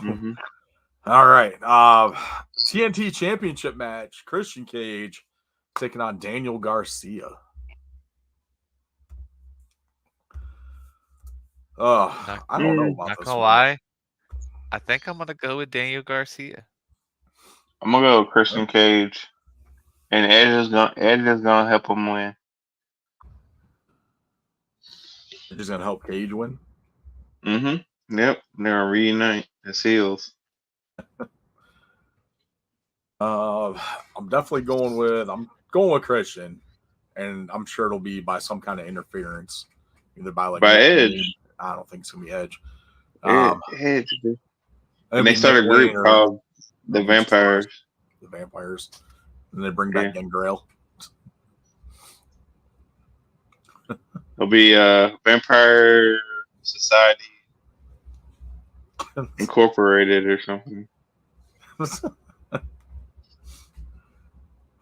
all right. TNT Championship match. Christian Cage taking on Daniel Garcia. I don't know about this one. Lie. I think I'm going to go with Daniel Garcia. I'm going to go with Christian Cage. And Edge is gonna help him win. He's gonna help Cage win. Mm-hmm. Yep. They're gonna reunite the seals. I'm definitely going with Christian, and I'm sure it'll be by some kind of interference, either by Edge. I don't think it's gonna be Edge. Edge. And they start a group called the Vampires. The Vampires. And they bring back Gangrel. It'll be Vampire Society Incorporated or something.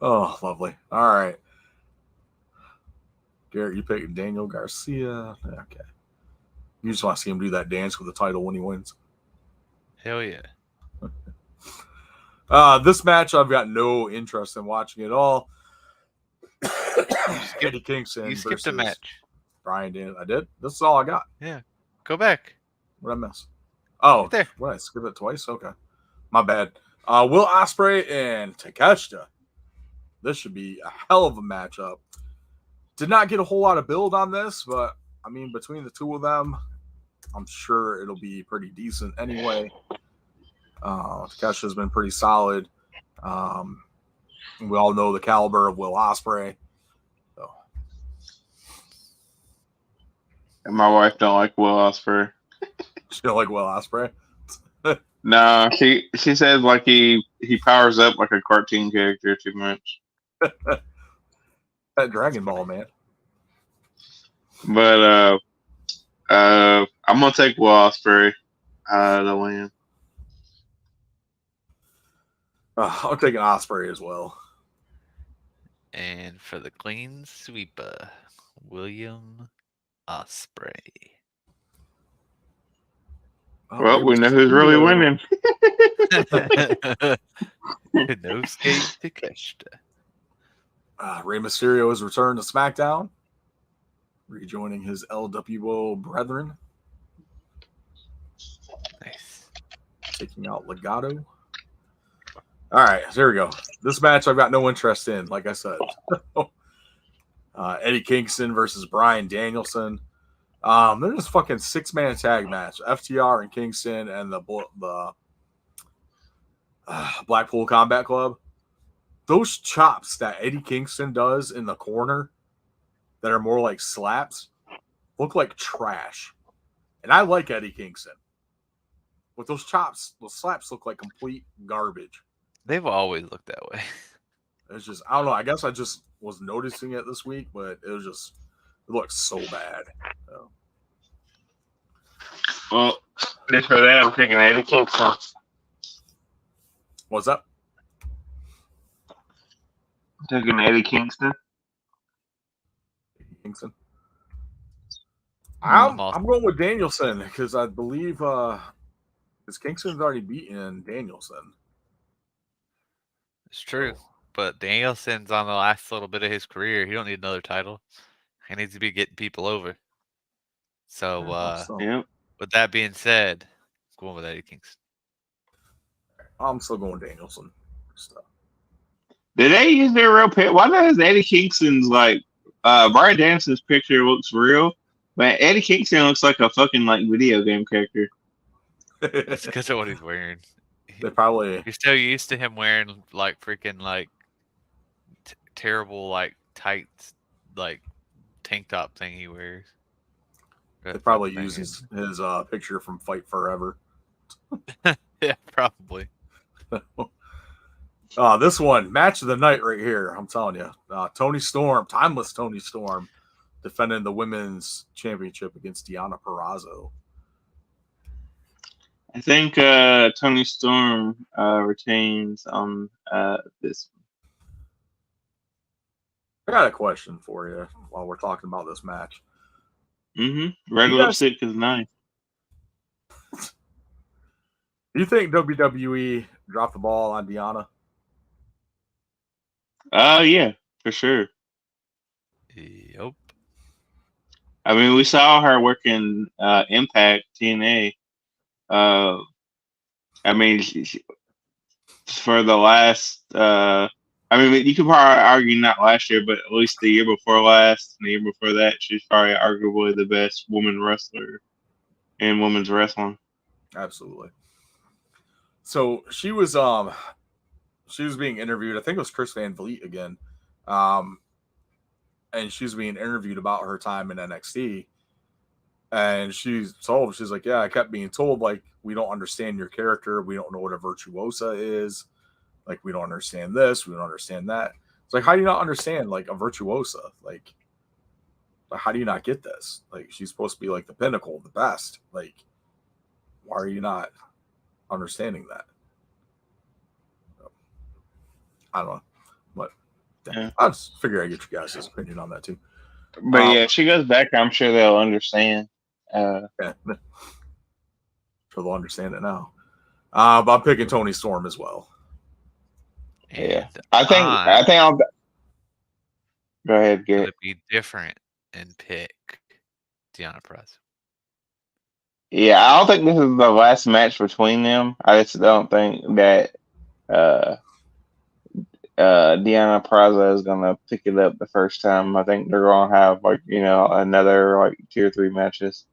Oh, lovely. All right. Garrett, you picked Daniel Garcia. Okay. You just want to see him do that dance with the title when he wins. Hell yeah. This match I've got no interest in watching at all. Eddie Kingston. You skipped a match. Brian Dan. I did? This is all I got. Yeah. Go back. What did I miss? Oh, right there. What, I skipped it twice? Okay. My bad. Will Ospreay and Takeshita. This should be a hell of a matchup. Did not get a whole lot of build on this, but I mean, between the two of them, I'm sure it'll be pretty decent anyway. Takeshita's been pretty solid. We all know the caliber of Will Ospreay. So. And my wife don't like Will Ospreay. She don't like Will Ospreay? No, she says like he powers up like a cartoon character too much. That Dragon Ball, man. But I'm gonna take Will Ospreay to win. I'm taking Ospreay as well. And for the clean sweeper, William Ospreay. Well, we know who's really winning. No skate to Keshta. Rey Mysterio has returned to SmackDown, rejoining his LWO brethren. Nice. Taking out Legado. All right, there we go. This match I've got no interest in, like I said. Eddie Kingston versus Bryan Danielson. They're just fucking 6-man tag match. FTR and Kingston and the Blackpool Combat Club. Those chops that Eddie Kingston does in the corner that are more like slaps look like trash. And I like Eddie Kingston. But those slaps look like complete garbage. They've always looked that way. It's just, I don't know. I guess I just was noticing it this week, but it looks so bad. So. Well, just for that, I'm picking Eddie Kingston. What's up? Taking Eddie Kingston. Kingston. I'm going with Danielson because I believe because Kingston's already beaten Danielson. It's true, but Danielson's on the last little bit of his career. He don't need another title. He needs to be getting people over. So, with that being said, I'm going with Eddie Kingston. I'm still going Danielson. Did they use their real picture? Why does Eddie Kingston's Bryan Danielson's picture looks real, but Eddie Kingston looks like a fucking video game character? It's because of what he's wearing. They probably. You're so used to him wearing freaking terrible tight tank top thing he wears. They probably use his picture from Fight Forever. Yeah, probably. This one, match of the night right here. I'm telling you. Toni Storm, timeless Toni Storm, defending the women's championship against Deonna Purrazzo. I think Toni Storm retains on this. I got a question for you while we're talking about this match. Red lipstick is nice. Do you think WWE dropped the ball on Deonna? Yeah, for sure. Yep. I mean, we saw her working Impact TNA. I mean, for the last. I mean, you could probably argue not last year, but at least the year before last, and the year before that, she's probably arguably the best woman wrestler in women's wrestling. Absolutely. So she was being interviewed. I think it was Chris Van Vliet again, and she was being interviewed about her time in NXT. And she's like, yeah, I kept being told, we don't understand your character. We don't know what a virtuosa is. We don't understand this. We don't understand that. It's like, how do you not understand, a virtuosa? How do you not get this? She's supposed to be, the pinnacle, the best. Why are you not understanding that? I don't know. But yeah. I just figure I'd get you guys' opinion on that, too. But yeah, if she goes back, I'm sure they'll understand. Yeah. Sure they'll understand it now. But I'm picking Toni Storm as well. Yeah, I think I'll go ahead. Get it. Be different and pick Deonna Purrazzo. Yeah, I don't think this is the last match between them. I just don't think that Deonna Purrazzo is gonna pick it up the first time. I think they're gonna have another 2 or 3 matches.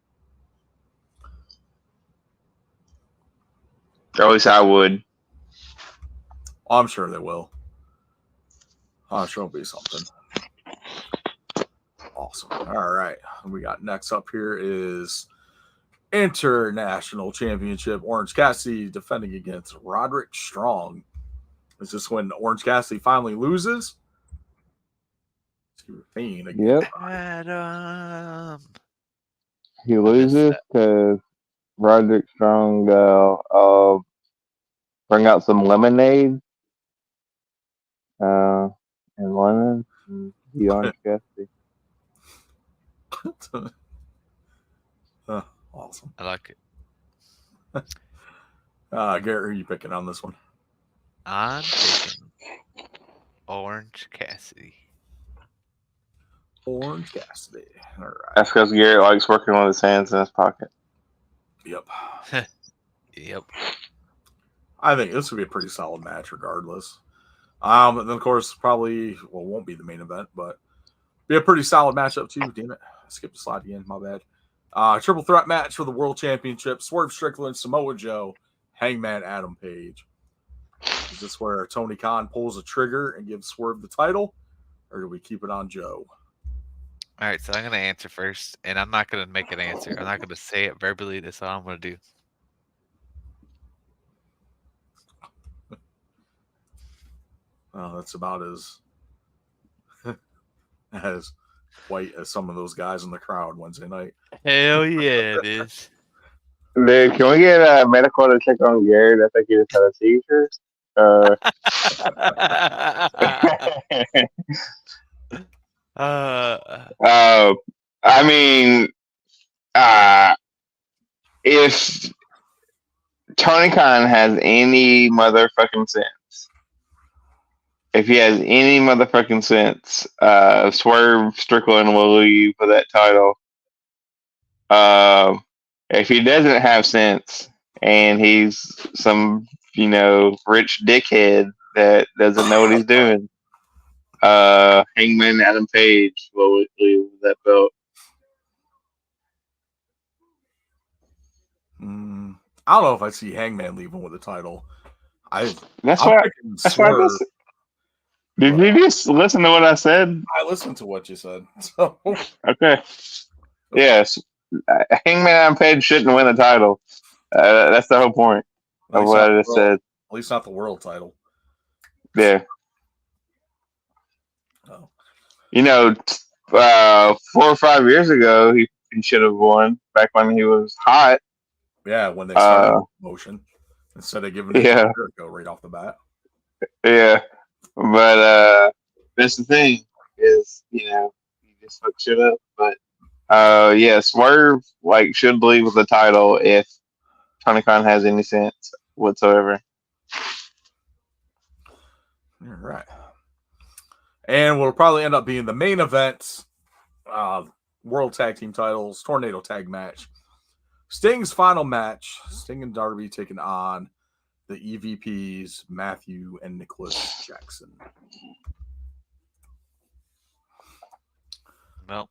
Or at least I would. I'm sure they will. I'm sure it'll be something. Awesome. All right. We got next up here is International Championship. Orange Cassidy defending against Roderick Strong. Is this when Orange Cassidy finally loses? Yep. Adam. He loses because Roderick Strong bring out some lemonade. And London, the Orange Cassidy. Awesome. I like it. Garrett, who are you picking on this one? I'm picking Orange Cassidy. Orange Cassidy. All right. That's because Garrett likes working with his hands in his pocket. Yep. Yep. I think this would be a pretty solid match, regardless. And then of course, probably won't be the main event, but be a pretty solid matchup too. Damn it, I skipped a slide again. My bad. Triple threat match for the World Championship: Swerve Strickland, Samoa Joe, Hangman Adam Page. Is this where Tony Khan pulls a trigger and gives Swerve the title, or do we keep it on Joe? All right, so I'm gonna answer first, and I'm not gonna make an answer. I'm not gonna say it verbally. That's all I'm gonna do. Well, that's about as white as some of those guys in the crowd Wednesday night. Hell yeah, it is. Dude, can we get a medical to check on Garrett? I think he just had a seizure. I mean, if Tony Khan has any motherfucking sense, if he has any motherfucking sense, Swerve Strickland will leave for that title. If he doesn't have sense and he's some, rich dickhead that doesn't know what he's doing, Hangman Adam Page will leave with that belt. I don't know if I see Hangman leaving with the title. That's why I listen. Did you just listen to what I said? I listened to what you said. So. Okay. Yes. Hangman Adam Page shouldn't win the title. That's the whole point of what I just said. At least not the world title. Yeah. Oh. 4 or 5 years ago, he should have won back when he was hot. Yeah, when they started the promotion instead of giving it to Jericho right off the bat. Yeah, but that's the thing is, you just fuck shit up. But Swerve should leave with the title if Tony Khan has any sense whatsoever. All right, and we'll probably end up being the main event, World Tag Team Titles, Tornado Tag Match. Sting's final match, Sting and Darby taking on the EVPs, Matthew and Nicholas Jackson. Well,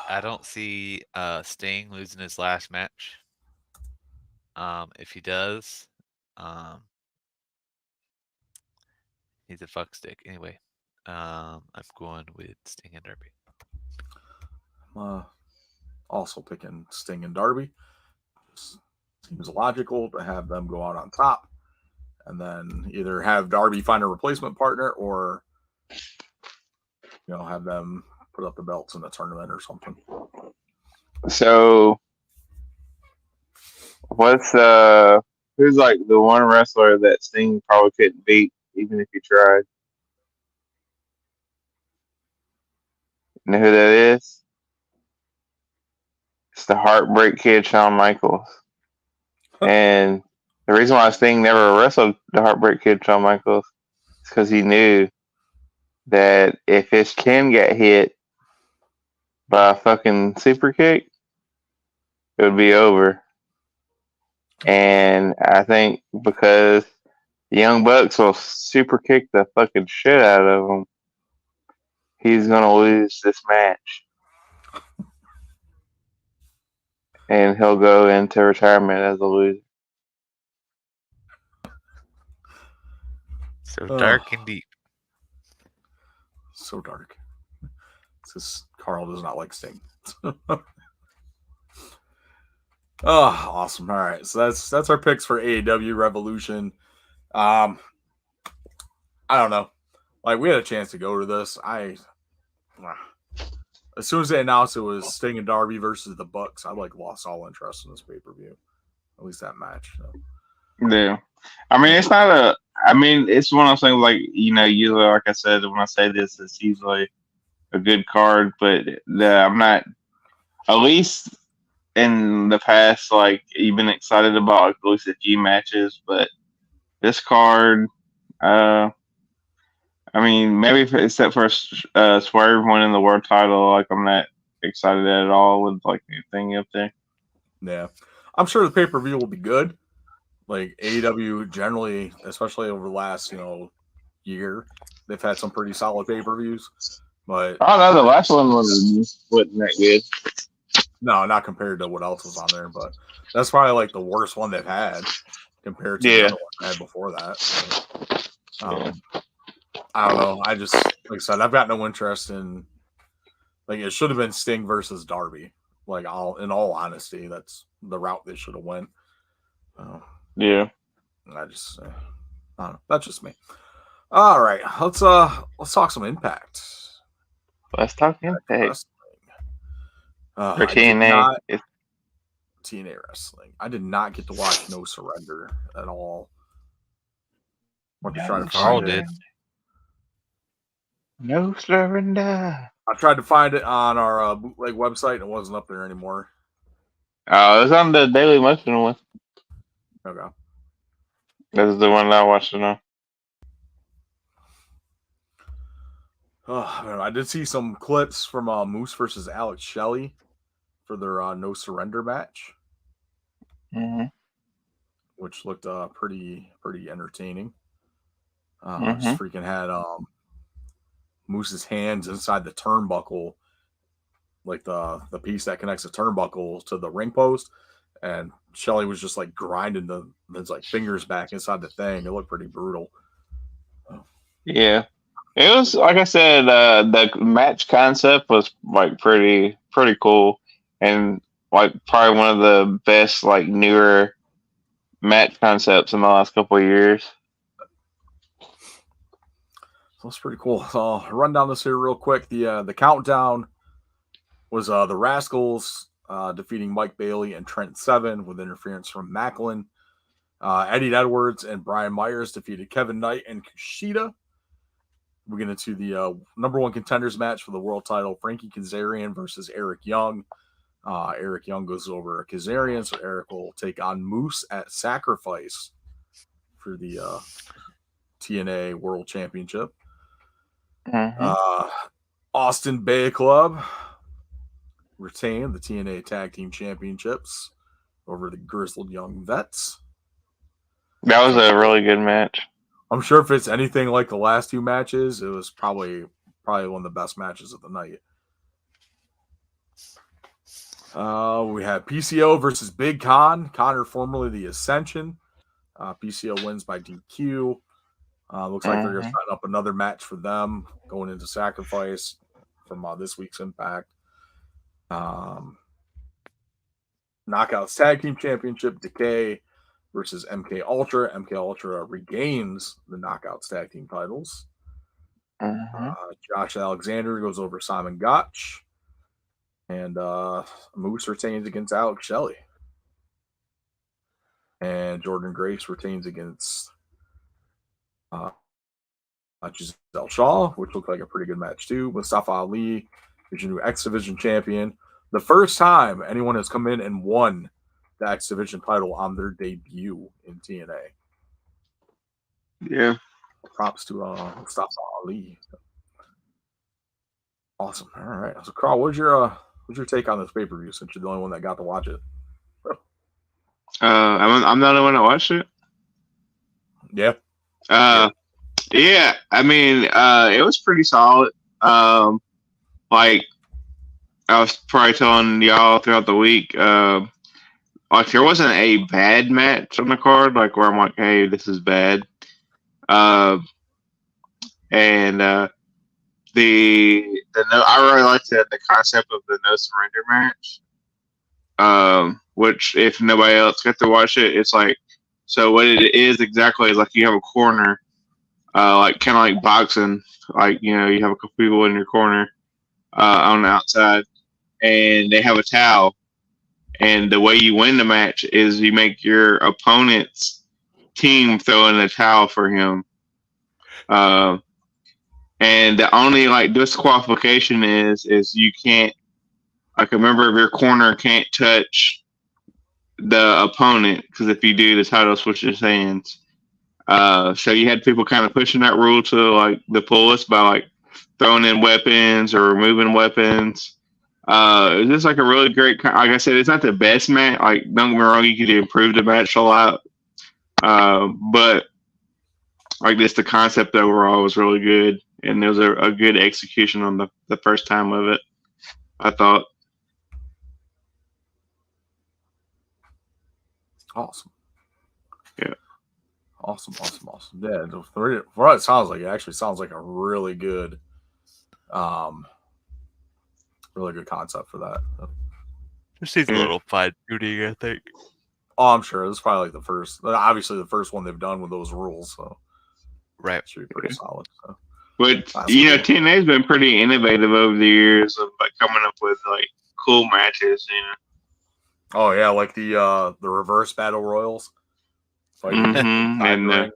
I don't see Sting losing his last match. If he does, he's a fuckstick. Anyway, I'm going with Sting and Darby. Also picking Sting and Darby. Seems logical to have them go out on top and then either have Darby find a replacement partner or have them put up the belts in the tournament or something. So what's who's the one wrestler that Sting probably couldn't beat even if he tried? You know who that is? It's the Heartbreak Kid, Shawn Michaels. And the reason why Sting never wrestled the Heartbreak Kid, Shawn Michaels, is because he knew that if his chin got hit by a fucking super kick, it would be over. And I think because the Young Bucks will super kick the fucking shit out of him, he's going to lose this match. And he'll go into retirement as a loser. So dark and deep. So dark. Because Carl does not like Sting. Awesome. All right. So that's our picks for AEW Revolution. I don't know. We had a chance to go to this. As soon as they announced it was Sting and Darby versus the Bucks, I lost all interest in this pay-per-view. At least that match. So. Yeah. I mean, it's not it's one of those things usually, like I said, when I say this, it's usually a good card, but I'm not, at least in the past, like you've been excited about like, at least a few matches, but this card, uh, I mean, maybe except for Swerve winning the world title, like I'm not excited at all with like anything up there. Yeah, I'm sure the pay-per-view will be good. Like AEW generally, especially over the last year, they've had some pretty solid pay-per-views. But Oh no, the last one wasn't that good. no, not compared to what else was on there. But that's probably like the worst one they've had compared to the Yeah. other one they had before that. But, I don't know. I just, like I said, I've got no interest in. Like it should have been Sting versus Darby. Like in all honesty, that's the route they should have went. Yeah. I just, I don't know. That's just me. All right, let's talk some Impact. Let's talk Impact. Or TNA. TNA. TNA wrestling. I did not get to watch No Surrender at all. What to try to find it. No surrender. I tried to find it on our bootleg website and it wasn't up there anymore. Oh, it's on the Daily Motion one. Okay. This is the one that I watched now. Oh, I did see some clips from Moose versus Alex Shelley for their No Surrender match, which looked pretty entertaining. Just freaking had Moose's hands inside the turnbuckle, like the piece that connects the turnbuckle to the ring post, and Shelley was just like grinding his like fingers back inside the thing. It looked pretty brutal. Yeah, it was like I said. The match concept was like pretty cool, and like probably one of the best like newer match concepts in the last couple of years. So that's pretty cool. So I'll run down this here real quick. The countdown was the Rascals defeating Mike Bailey and Trent Seven with interference from Macklin. Eddie Edwards and Brian Myers defeated Kevin Knight and Kushida. We get into the number one contenders match for the world title: Frankie Kazarian versus Eric Young. Eric Young goes over Kazarian, so Eric will take on Moose at Sacrifice for the TNA World Championship. Austin Bay Club retained the TNA Tag Team Championships over the Grizzled Young Vets. That was a really good match. I'm sure if it's anything like the last two matches, it was probably one of the best matches of the night. We had PCO versus Big Con. Connor, formerly the Ascension. PCO wins by DQ. Looks like they're going to set up another match for them going into Sacrifice from this week's Impact. Knockouts Tag Team Championship, Decay versus MK Ultra. MK Ultra regains the Knockouts Tag Team titles. Josh Alexander goes over Simon Gotch. And Moose retains against Alex Shelley. And Jordan Grace retains against Giselle Shaw, which looked like a pretty good match too. Mustafa Ali is your new X Division champion. The first time anyone has come in and won the X Division title on their debut in TNA. Yeah. Props to Mustafa Ali. Awesome. All right. So Carl, what's your take on this pay-per-view since you're the only one that got to watch it? I'm the only one that watched it. Yeah. Yeah. I mean, it was pretty solid. Like I was probably telling y'all throughout the week, like there wasn't a bad match on the card, like where I'm like, hey, this is bad. I really liked the concept of the no surrender match. Which if nobody else got to watch it, it's like, so what it is exactly is like you have a corner, like kind of like boxing, like you have a couple people in your corner on the outside, and they have a towel, and the way you win the match is you make your opponent's team throw in a towel for him. And the only like disqualification is you can't like a member of your corner can't touch the opponent because if you do, the title switches hands. So you had people kind of pushing that rule to like the fullest by like throwing in weapons or removing weapons. It's just like a really great. Like I said, it's not the best match. Like don't get me wrong, you could improve the match a lot. But like this, the concept overall was really good, and there was a good execution on the first time of it. I thought. Awesome. Yeah. Awesome. Yeah, for what it sounds like, it actually sounds like a really good concept for that. Just needs a little fine tuning, I think. Oh, I'm sure. This is probably like the first one they've done with those rules, so right. It should be pretty solid. So. But TNA's been pretty innovative over the years of like coming up with like cool matches, Oh yeah, like the reverse battle royals. And the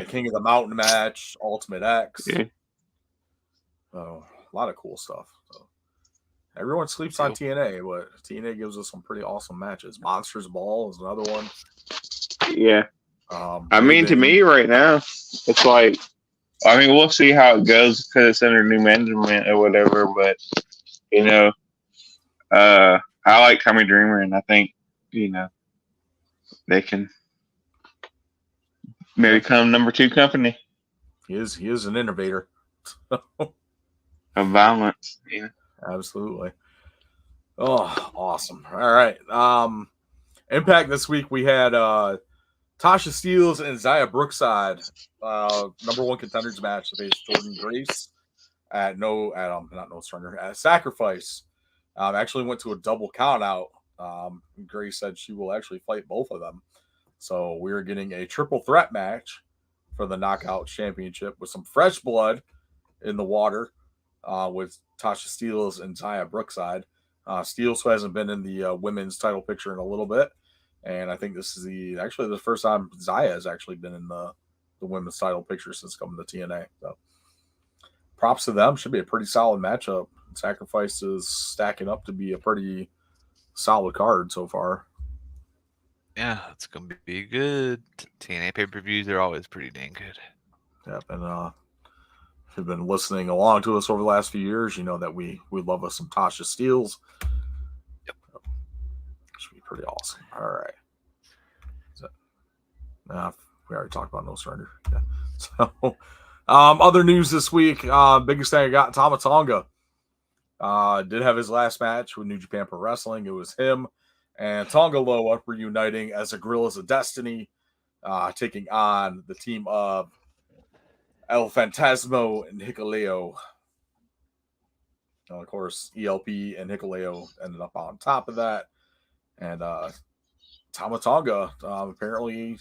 King of the Mountain match, Ultimate X. Yeah. Oh, a lot of cool stuff. So, everyone sleeps on TNA, but TNA gives us some pretty awesome matches. Monsters Ball is another one. Yeah. I mean, to me right now, it's like, I mean, we'll see how it goes because it's under new management or whatever. But I like Tommy Dreamer, and I think they can maybe become number 2 company. He is an innovator of violence. Yeah, absolutely. Oh, awesome! All right, Impact this week we had Tasha Steelz and Xia Brookside, number 1 contenders match to face Jordan Grace at Sacrifice. Actually went to a double count out. Grace said she will actually fight both of them. So we're getting a triple threat match for the Knockout Championship with some fresh blood in the water with Tasha Steelz and Xia Brookside. Steelz hasn't been in the women's title picture in a little bit. And I think this is the first time Xia has actually been in the women's title picture since coming to TNA. So props to them. Should be a pretty solid matchup. Sacrifice is stacking up to be a pretty solid card so far. Yeah, it's going to be good. TNA pay-per-views are always pretty dang good. Yep, and if you've been listening along to us over the last few years, you know that we love us some Tasha Steelz. Yep. Should be pretty awesome. All right. We already talked about No Surrender. Yeah. So, other news this week, biggest thing I got, Tama Tonga did have his last match with New Japan Pro Wrestling. It was him and Tonga Loa reuniting as the Gorillas of Destiny, taking on the team of El Fantasmo and Hikuleo. Of course, ELP and Hikuleo ended up on top of that. And Tama Tonga apparently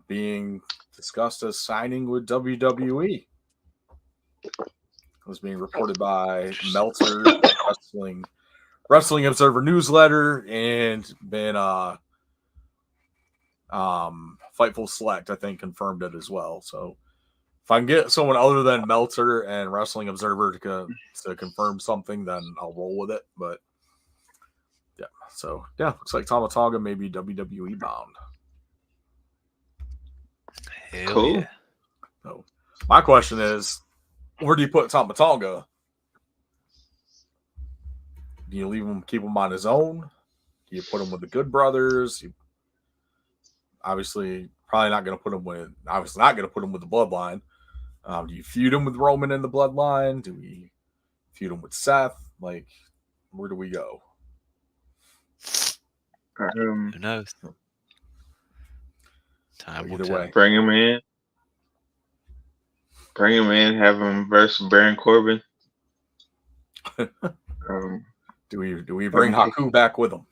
being discussed as signing with WWE. It was being reported by Meltzer, Wrestling Observer newsletter, and been Fightful Select, I think, confirmed it as well. So if I can get someone other than Meltzer and Wrestling Observer to confirm something, then I'll roll with it. But yeah, so yeah, looks like Tama Tonga may be WWE bound. Hell cool. Yeah. So my question is, where do you put Tama Tonga? Do you keep him on his own? Do you put him with the Good Brothers? Obviously not going to put him with the Bloodline. Do you feud him with Roman in the Bloodline? Do we feud him with Seth? Like, where do we go? Who knows? Time will tell. Bring him in. Have him versus Baron Corbin. Do we bring Haku back with him?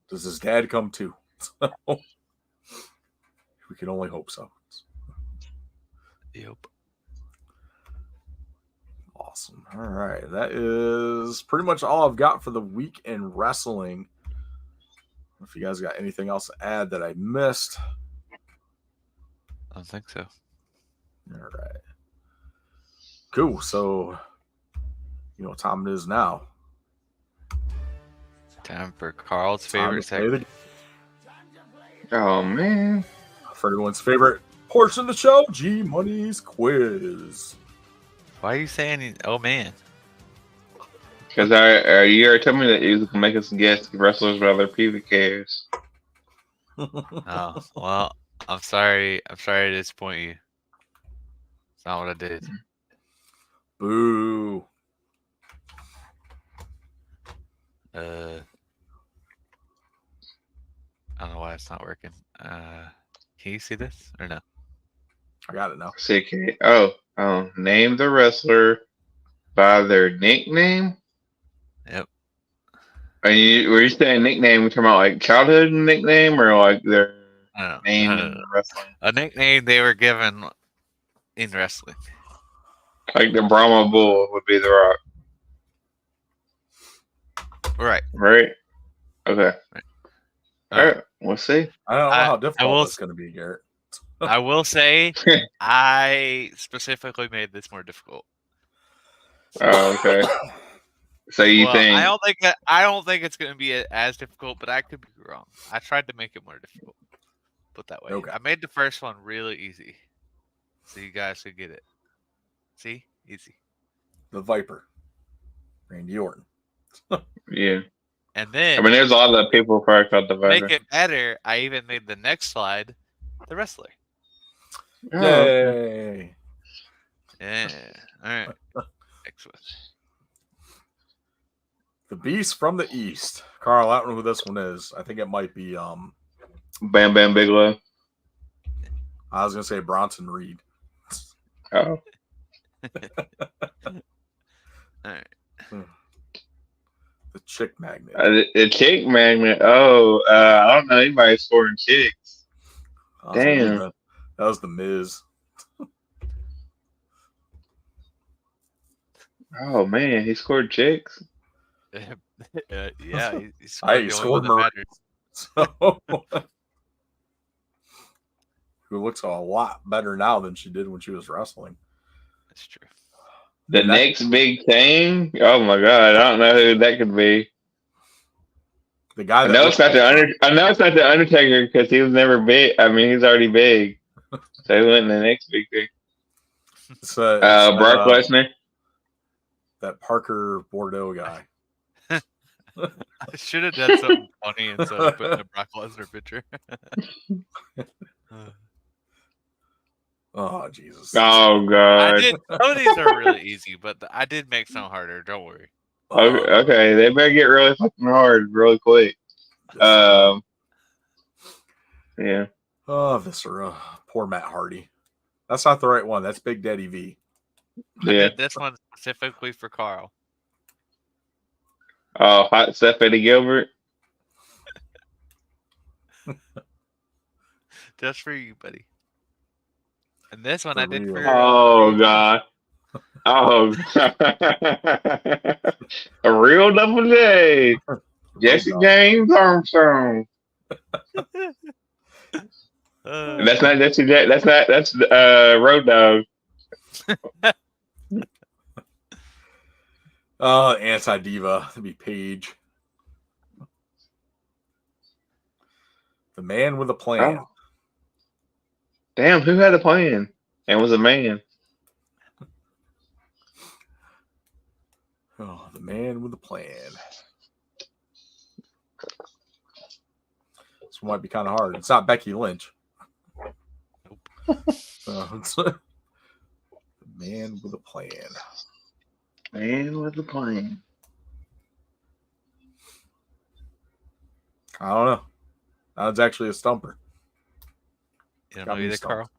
Does his dad come too? We can only hope so. Yep. Awesome. All right. That is pretty much all I've got for the week in wrestling. If you guys got anything else to add that I missed. I don't think so. All right. Cool. So You know what time it is now. Time for Carl's Time favorite to play the segment. Oh man. For everyone's favorite portion of the show, G Money's quiz. Why are you saying, oh man? Because you already told me that you can make us guess wrestlers with other PVKs. Oh, well, I'm sorry. I'm sorry to disappoint you. It's not what I did. Boo. I don't know why it's not working. Can you see this or no? I got it now. CK. Oh, name the wrestler by their nickname. Yep. Were you saying nickname? We talking about like childhood nickname or like their No, name no, no, in no. wrestling? A nickname they were given in wrestling. Like the Brahma Bull would be the Rock, Right. right? Okay. Right. All right. We'll see. I don't know how I difficult will. it's going to be, Garrett. I will say, I specifically made this more difficult. Oh, okay. So you Well, think? I don't think it's going to be as difficult, but I could be wrong. I tried to make it more difficult. Put that way. Okay. I made the first one really easy, so you guys could get it. See, easy. The Viper. Randy Orton. Yeah. And then I mean, there's a lot of people probably called the to make Viper. it better, I even made the next slide the wrestler. Oh, okay. Yay. Yeah. All right. Excellent. The Beast from the East. Carl, I don't know who this one is. I think it might be Bam Bam Bigelow. I was gonna say Bronson Reed. Oh. All right. The Chick Magnet. The chick magnet. Oh, I don't know anybody scoring chicks. Damn. That was the Miz. Oh man, he scored chicks. Yeah, he He scored the only scored one that mattered. So who looks a lot better now than she did when she was wrestling. That's true. The next big thing. Oh my god, I don't know who that could be. The guy I that know it's not I know it's not the Undertaker because he was never big. I mean, he's already big. So he went in the next big thing. it's Brock Lesnar. That Parker Bordeaux guy. I should have done something funny instead of putting a Brock Lesnar picture. Oh Jesus! Oh I god. did. Some of these are really easy, but I did make some harder. Don't worry. Okay, they better get really fucking hard really quick. Yeah. Oh, Viscera. Poor Matt Hardy. That's not the right one. That's Big Daddy V. I did this one specifically for Carl. Oh, Hot Stuff Eddie Gilbert. Just for you, buddy. And this one I did for. Oh god. Oh. A real Double J. Jesse James Armstrong. That's not Jesse J. That's Road Dogg. Anti-diva. That'd be Paige. The man with a plan. Oh. Damn, who had a plan and was a man? Oh, the man with a plan. This one might be kind of hard. It's not Becky Lynch. Nope. It's the man with a plan. Man with a plan. I don't know. That was actually a stumper. You don't know either, Carl?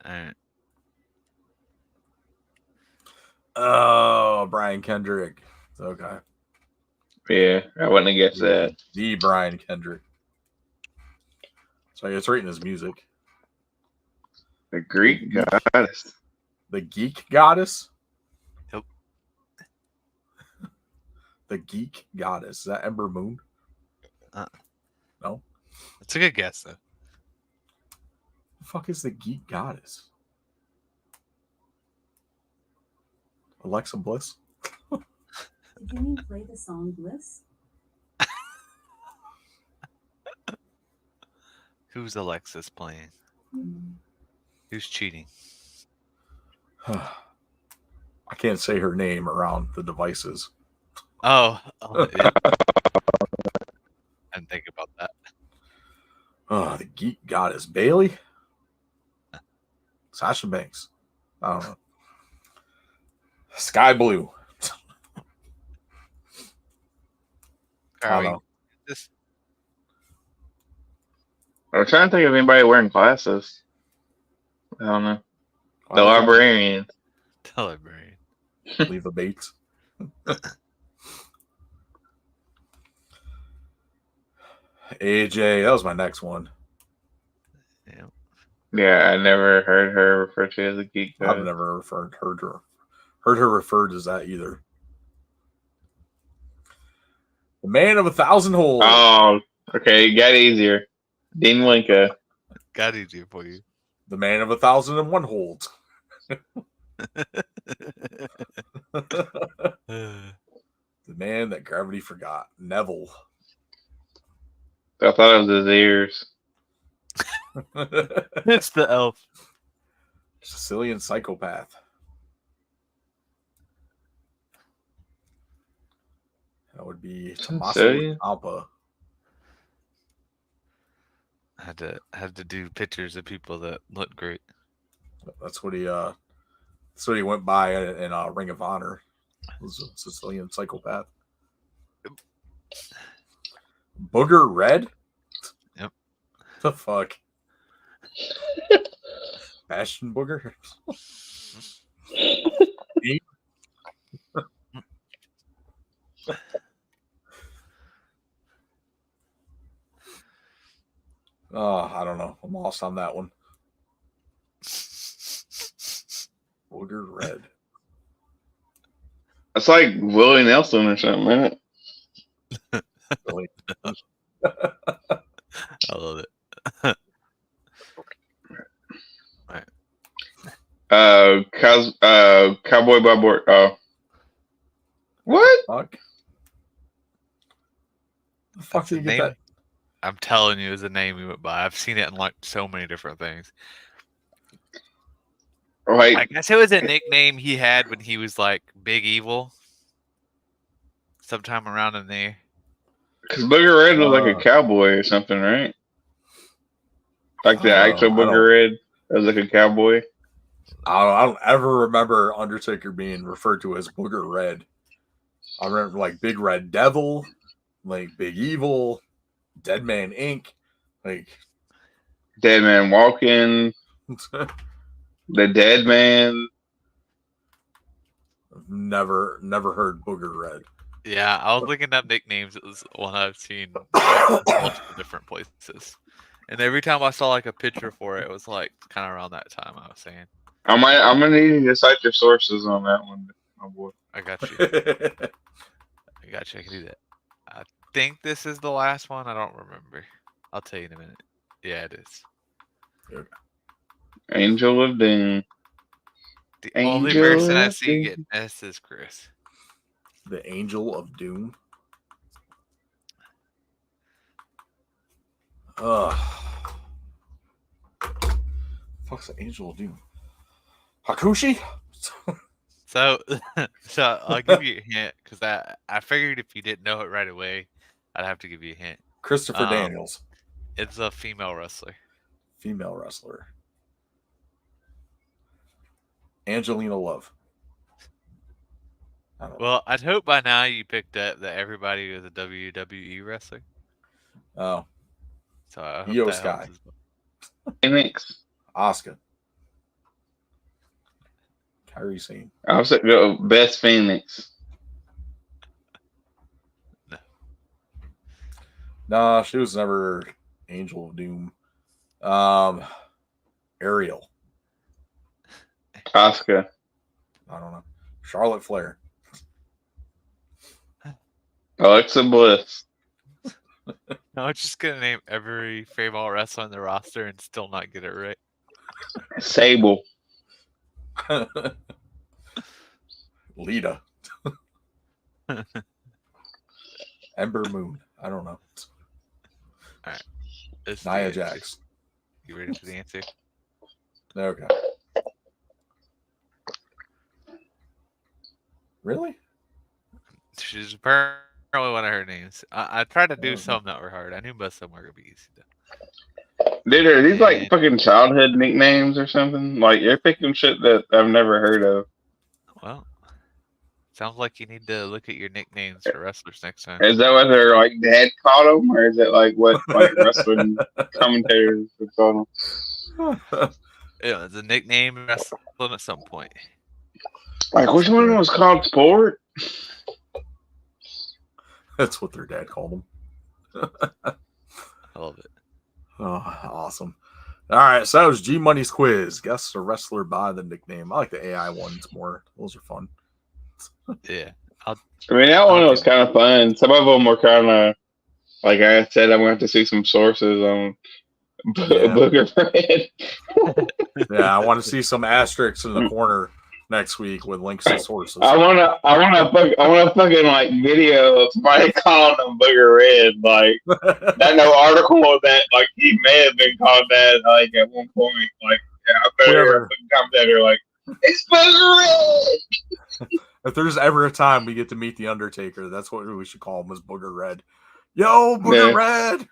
All right. Oh, Brian Kendrick. Okay. Yeah, I wouldn't have guessed that. The Brian Kendrick. So it's right in his music. The Greek goddess. The Geek Goddess? Nope. The Geek Goddess. Is that Ember Moon? No? That's a good guess, though. The fuck is the Geek Goddess? Alexa Bliss. Can you play the song Bliss? Who's Alexis playing? Who's cheating? I can't say her name around the devices. Oh, yeah. I didn't think about that. The geek goddess Bailey, Sasha Banks. I don't know. Sky Blue. I don't know. This I'm trying to think of anybody wearing glasses. I don't know. The librarian. the librarian. Leva Bates. AJ, that was my next one. Yeah. Yeah, I never heard her referred to as a geek. I've never heard her referred as that either. The man of 1,000 holes. Oh, okay, it got easier. Dean Linka. Got easier for you. The man of 1,001 holds. The man that gravity forgot. Neville. I thought it was his ears. It's the elf. Sicilian psychopath. That would be Tommaso Sicilian? Ciampa. Had to do pictures of people that look great. That's what he went by in Ring of Honor. Was a Sicilian psychopath. Booger Red? Yep. The fuck? Bastion Booger? Oh, I don't know. I'm lost on that one. Booger Red. It's like Willie Nelson or something, isn't it? Really? I love it. All right. Cowboy Bob. Oh, what? Fuck. The fuck did you get that? I'm telling you, it's a name we went by. I've seen it in like so many different things. Like, I guess it was a nickname he had when he was like Big Evil. Sometime around in there. because Booger Red was like a cowboy or something, right? Like the actual Booger Red was like a cowboy. I don't ever remember Undertaker being referred to as Booger Red. I remember like Big Red Devil, like Big Evil, Dead Man Inc., like Dead Man Walking, the Dead Man. Never heard Booger Red. Yeah, I was looking up nicknames. It was one I've seen multiple different places, and every time I saw like a picture for it, it was like kind of around that time. I was saying, I'm gonna need you to cite your sources on that one, my boy. I got you. I got you. I can do that. I think this is the last one. I don't remember. I'll tell you in a minute. Yeah, it is. Okay. Angel of Doom. The only person I see getting this is Chris. The Angel of Doom. Fuck's the Angel of Doom? Hakushi? So I'll give you a hint because I figured if you didn't know it right away, I'd have to give you a hint. Christopher Daniels. It's a female wrestler. Female wrestler. Angelina Love. Well, I'd hope by now you picked up that everybody was a WWE wrestler. Oh. So I hope Io that Sky. helps as well. Phoenix. Asuka. Kyrie Sane. I was go Best Phoenix. No. Nah, she was never Angel of Doom. Ariel. Asuka. I don't know. Charlotte Flair. Alexa Bliss. No, I'm just gonna name every female wrestler on the roster and still not get it right. Sable. Lita. Ember Moon. I don't know. This is the Nia answer. Jax. You ready for the answer? Okay. Really? She's apparently one of her names. I tried to do Oh. some that were hard. I knew most of them were gonna be easy though. Dude, are these like And- fucking childhood nicknames or something? Like you're picking shit that I've never heard of. Well, sounds like you need to look at your nicknames for wrestlers next time. Is that what their like dad called them, or is it like what like wrestling commentators would call them? Yeah, it's a nickname in wrestling at some point. Like which one was called Sport? That's what their dad called them. I love it. Oh, awesome. All right, so that was G Money's quiz. Guess a wrestler by the nickname. I like the AI ones more. Those are fun. Yeah. I mean, that one Okay. was kind of fun. Some of them were kind of like I said. I'm going to have to see some sources on Booger Red. Yeah, I want to see some asterisks in the corner next week with links to sources. I want to fucking like video of somebody calling them Booger Red. Like that no article that like he may have been called that like at one point. Like I better commentator like it's Booger Red. If there's ever a time we get to meet the Undertaker, that's what we should call him, is Booger Red. Yo, Booger Red.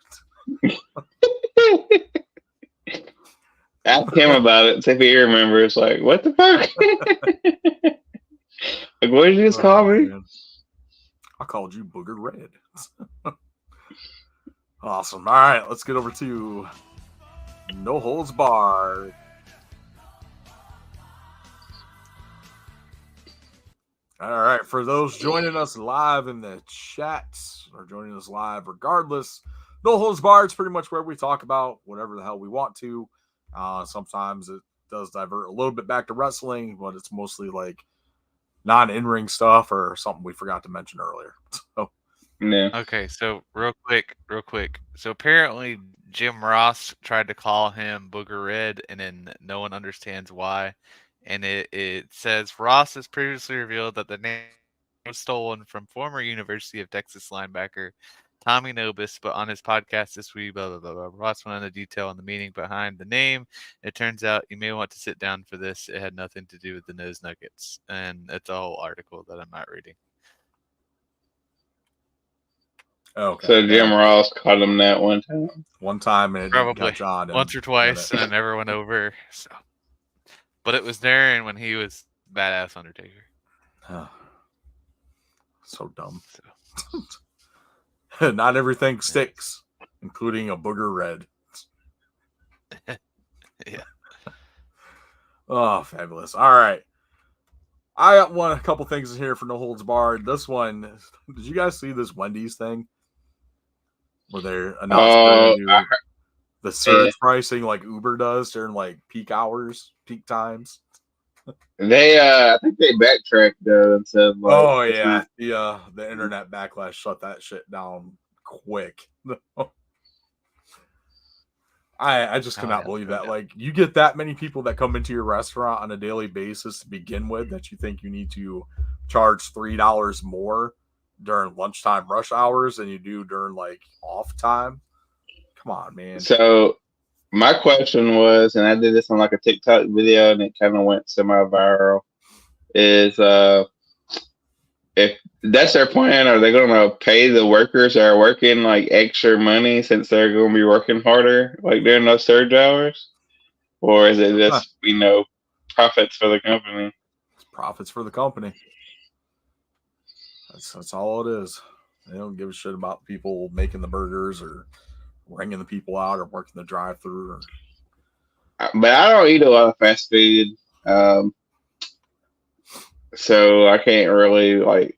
Ask him about it. See if he remembers. Like, what the fuck? Like, what did you just call me? Man. I called you Booger Red. Awesome. All right, let's get over to No Holds Barred. All right, for those joining us live in the chats or joining us live regardless, No Holds Barred is pretty much where we talk about whatever the hell we want to. Sometimes it does divert a little bit back to wrestling, but it's mostly like non-in-ring stuff or something we forgot to mention earlier. So, yeah. Okay, so real quick. So apparently Jim Ross tried to call him Booger Red, and then no one understands why. And it says Ross has previously revealed that the name was stolen from former University of Texas linebacker Tommy Nobis, but on his podcast this week, blah, blah, blah, blah. Ross went into detail on the meaning behind the name. It turns out you may want to sit down for this. It had nothing to do with the nose nuggets. And it's a whole article that I'm not reading. okay. So Jim Ross called him that one time. One time, and it didn't Probably catch on. once or twice, and it never went over. So, but it was there when he was badass Undertaker. So dumb. So. Not everything sticks, including a Booger Red. Yeah. Oh, fabulous. All right. I got a couple things in here for No Holds Barred. This one, did you guys see this Wendy's thing? Where they're announcing the surge pricing like Uber does during like peak hours, peak times. They I think they backtracked though and said like, oh yeah, the internet backlash shut that shit down quick. I just cannot believe that. Like, you get that many people that come into your restaurant on a daily basis to begin with that you think you need to charge $3 more during lunchtime rush hours than you do during like off time. Come on, man. So my question was, and I did this on like a TikTok video and it kind of went semi-viral, is if that's their plan, are they going to pay the workers that are working like extra money since they're going to be working harder like during those surge hours? Or is it just, profits for the company? It's profits for the company. That's all it is. They don't give a shit about people making the burgers or ringing the people out or working the drive-through. But I don't eat a lot of fast food, so I can't really like.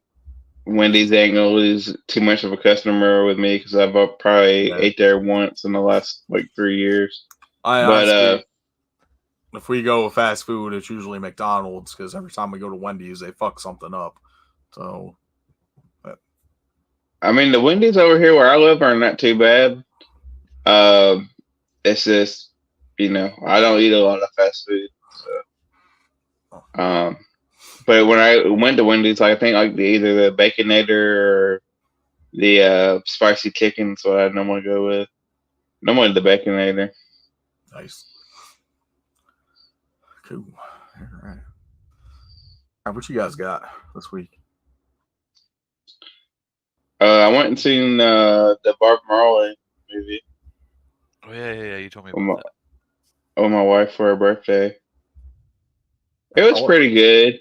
Wendy's ain't gonna lose too much of a customer with me because I've probably ate there once in the last like 3 years. Honestly, if we go with fast food, it's usually McDonald's because every time we go to Wendy's, they fuck something up. So, I mean, the Wendy's over here where I live are not too bad. It's just, I don't eat a lot of fast food. So, But when I went to Wendy's, I think like either the Baconator or the spicy chicken. So I normally go with normally the Baconator. Nice. Cool. All right. What you guys got this week? I went and seen the Barb Marley movie Oh yeah. You told me with my, about that. with my wife for her birthday. It was pretty good.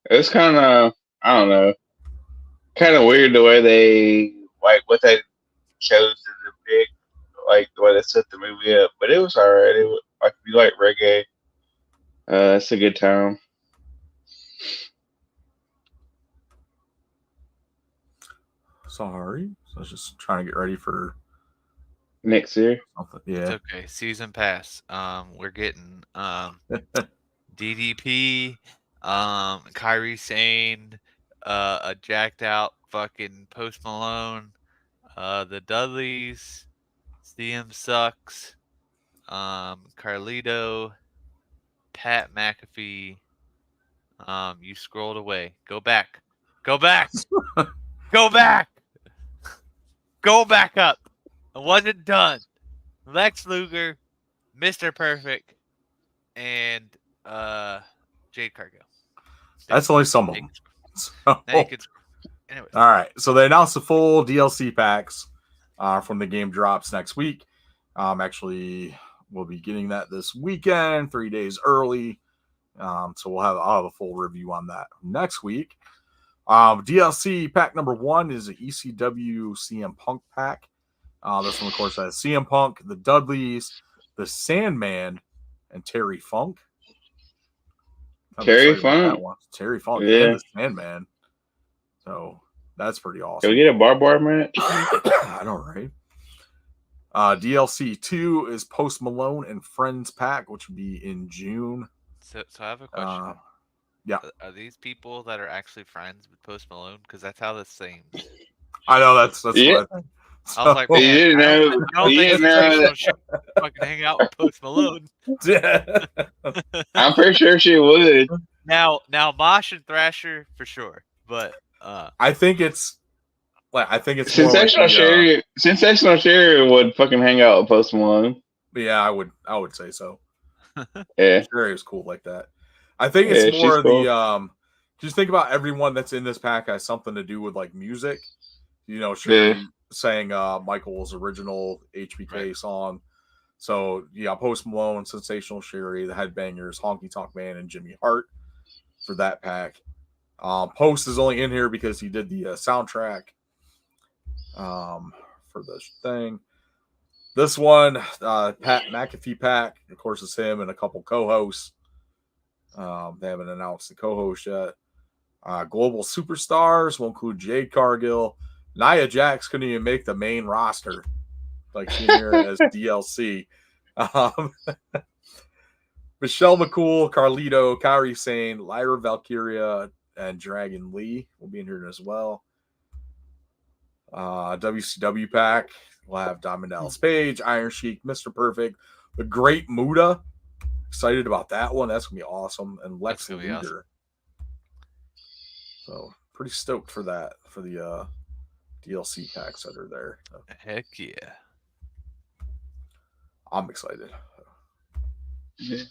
It was kind of, I don't know, kind of weird the way they like what they chose to depict, like the way they set the movie up. But it was alright. It was like if you like reggae, it's a good time. Sorry, so I was just trying to get ready for Next year, something. It's Yeah. okay. Season pass. We're getting DDP, Kyrie Sane, a jacked out fucking Post Malone, the Dudleys, CM Sucks, Carlito, Pat McAfee. You scrolled away. Go back. Go back. Go back. Go back up. I wasn't done. Lex Luger, Mr. Perfect, and Jade Cargill. That's only some of them. So, Naked. Anyways. all right. So they announced the full DLC packs from the game drops next week. Actually, we'll be getting that this weekend, 3 days early. So I'll have a full review on that next week. DLC pack number 1 is the ECW CM Punk pack. This one, of course, has CM Punk, the Dudleys, the Sandman, and Terry Funk. Terry Funk, Terry Funk, yeah, and the Sandman. So that's pretty awesome. Can we get a bar match? I know, right? DLC 2 is Post Malone and Friends pack, which would be in June. So I have a question. Yeah. Are these people that are actually friends with Post Malone? Because that's how this seems. I know that's yeah. what I think. I was like, man, You I know, don't you think know, should fucking hang out with Post Malone. I'm pretty sure she would. Now, Mosh and Thrasher for sure, but I think it's Sensational more like Sensational Sherry would fucking hang out with Post Malone. Yeah, I would say so. Yeah, Sherry is cool like that. I think it's yeah, more cool. the just think about everyone that's in this pack has something to do with like music. You know, Sherry sang Michael's original HBK song. So yeah, Post Malone, Sensational Sherry, the Headbangers, Honky Tonk Man, and Jimmy Hart for that pack. Post is only in here because he did the soundtrack for this thing. This one, Pat McAfee pack, of course, is him and a couple co-hosts. They haven't announced the co-host yet. Global Superstars will include Jade Cargill. Nia Jax couldn't even make the main roster. Like she's here as DLC. Michelle McCool, Carlito, Kyrie Sane, Lyra Valkyria, and Dragon Lee will be in here as well. WCW pack. We'll have Diamond Dallas Page, Iron Sheik, Mr. Perfect, the Great Muda. Excited about that one. That's gonna be awesome. And Lex Luger. Awesome. So pretty stoked for that, for the DLC packs that are there. Heck yeah. I'm excited. Yeah.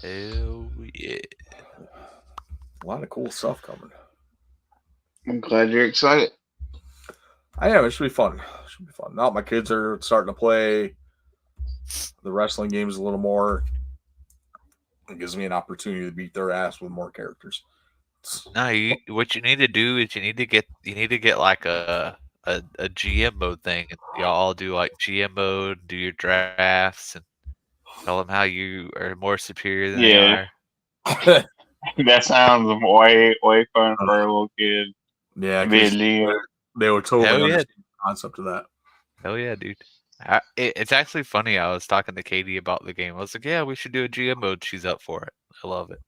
Hell yeah. A lot of cool stuff coming. I'm glad you're excited. I am. It should be fun. Now my kids are starting to play the wrestling games a little more. It gives me an opportunity to beat their ass with more characters. No, what you need to do is you need to get like a GM mode thing, and y'all all do like GM mode, do your drafts, and tell them how you are more superior than they are. That sounds way fun for a little kid. Yeah, they would totally understand the concept of that. Hell yeah, dude. It's actually funny. I was talking to Katie about the game. I was like, yeah, we should do a GM mode. She's up for it. I love it.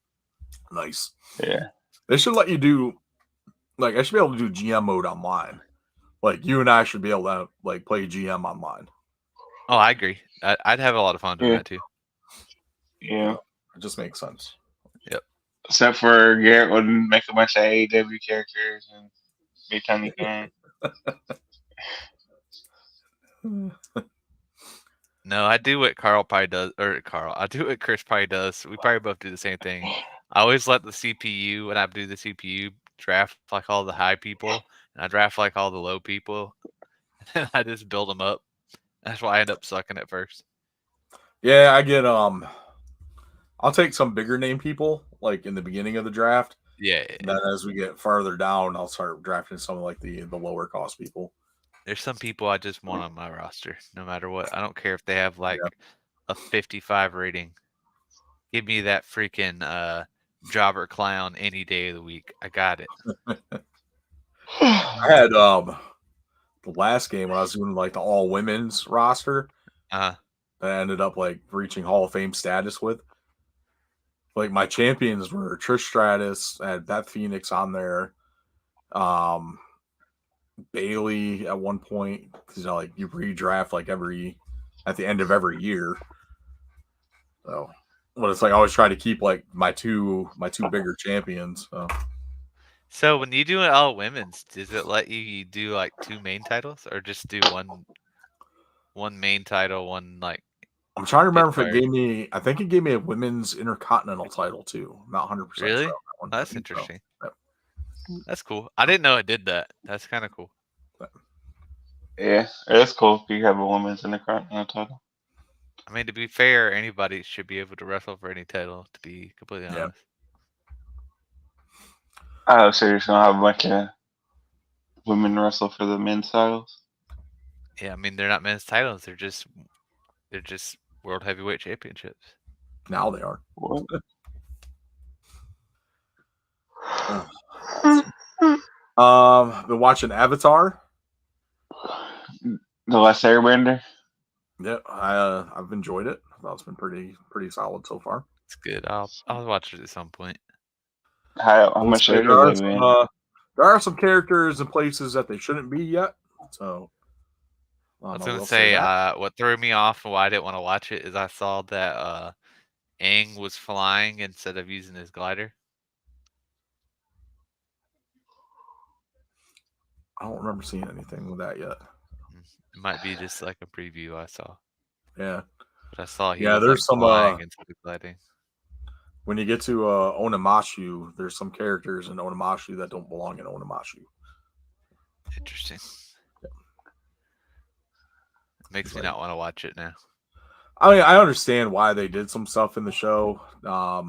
Nice. Yeah. They should let you do, like, I should be able to do GM mode online. Like, you and I should be able to, like, play GM online. Oh, I agree. I'd have a lot of fun doing that, too. Yeah. It just makes sense. Yep. Except for Garrett would make a bunch of AEW characters and be Tony Khan. No, I do what Carl probably does, or Carl. I do what Chris probably does. We probably both do the same thing. I always let the CPU, when I do the CPU, draft like all the high people, and I draft like all the low people, and then I just build them up. That's why I end up sucking at first. Yeah, I get I'll take some bigger name people like in the beginning of the draft. Yeah, And then as we get farther down, I'll start drafting some of like the lower cost people. there's some people I just want on my roster, no matter what. I don't care if they have like Yeah. a 55 rating. Give me that freaking jobber clown any day of the week. I got it. I had the last game when I was doing like the all women's roster Uh, that I ended up like reaching Hall of Fame status with. Like my champions were Trish Stratus, I had Beth Phoenix on there, um, Bailey at one point because like you redraft like at the end of every year. So, but it's like I always try to keep like my two bigger champions. so when you do it all women's, does it let you do like 2 main titles or just do one main title, one like I'm trying to remember if it mid-card? gave me. I think it gave me a women's intercontinental title too. I'm not 100% sure. Really? On that one. Oh, I that's think so. interesting. Yep. That's cool. I didn't know it did that. That's kind of cool. Yeah, it's cool if you have a women's in the title. I mean, to be fair, anybody should be able to wrestle for any title. To be completely Yeah. honest. Oh, so you're gonna have a bunch of women wrestle for the men's titles? Yeah, I mean they're not men's titles. They're just world heavyweight championships. Now they are. What? Been watching Avatar. The Last Airbender? Yeah, I've enjoyed it. I thought it's been pretty solid so far. It's good. I'll watch it at some point. How much There later are have they been? there are some characters and places that they shouldn't be yet. So I was I gonna will say, that. what threw me off and why I didn't want to watch it is I saw that Aang was flying instead of using his glider. I don't remember seeing anything with that yet. It might be just like a preview I saw, Yeah, but I saw he yeah. was like There's some flying instead of gliding. when you get to Onimashu, there's some characters in Onimashu that don't belong in Onimashu. Interesting. It makes It's me like- not want to watch it now. I mean, I understand why they did some stuff in the show. Like,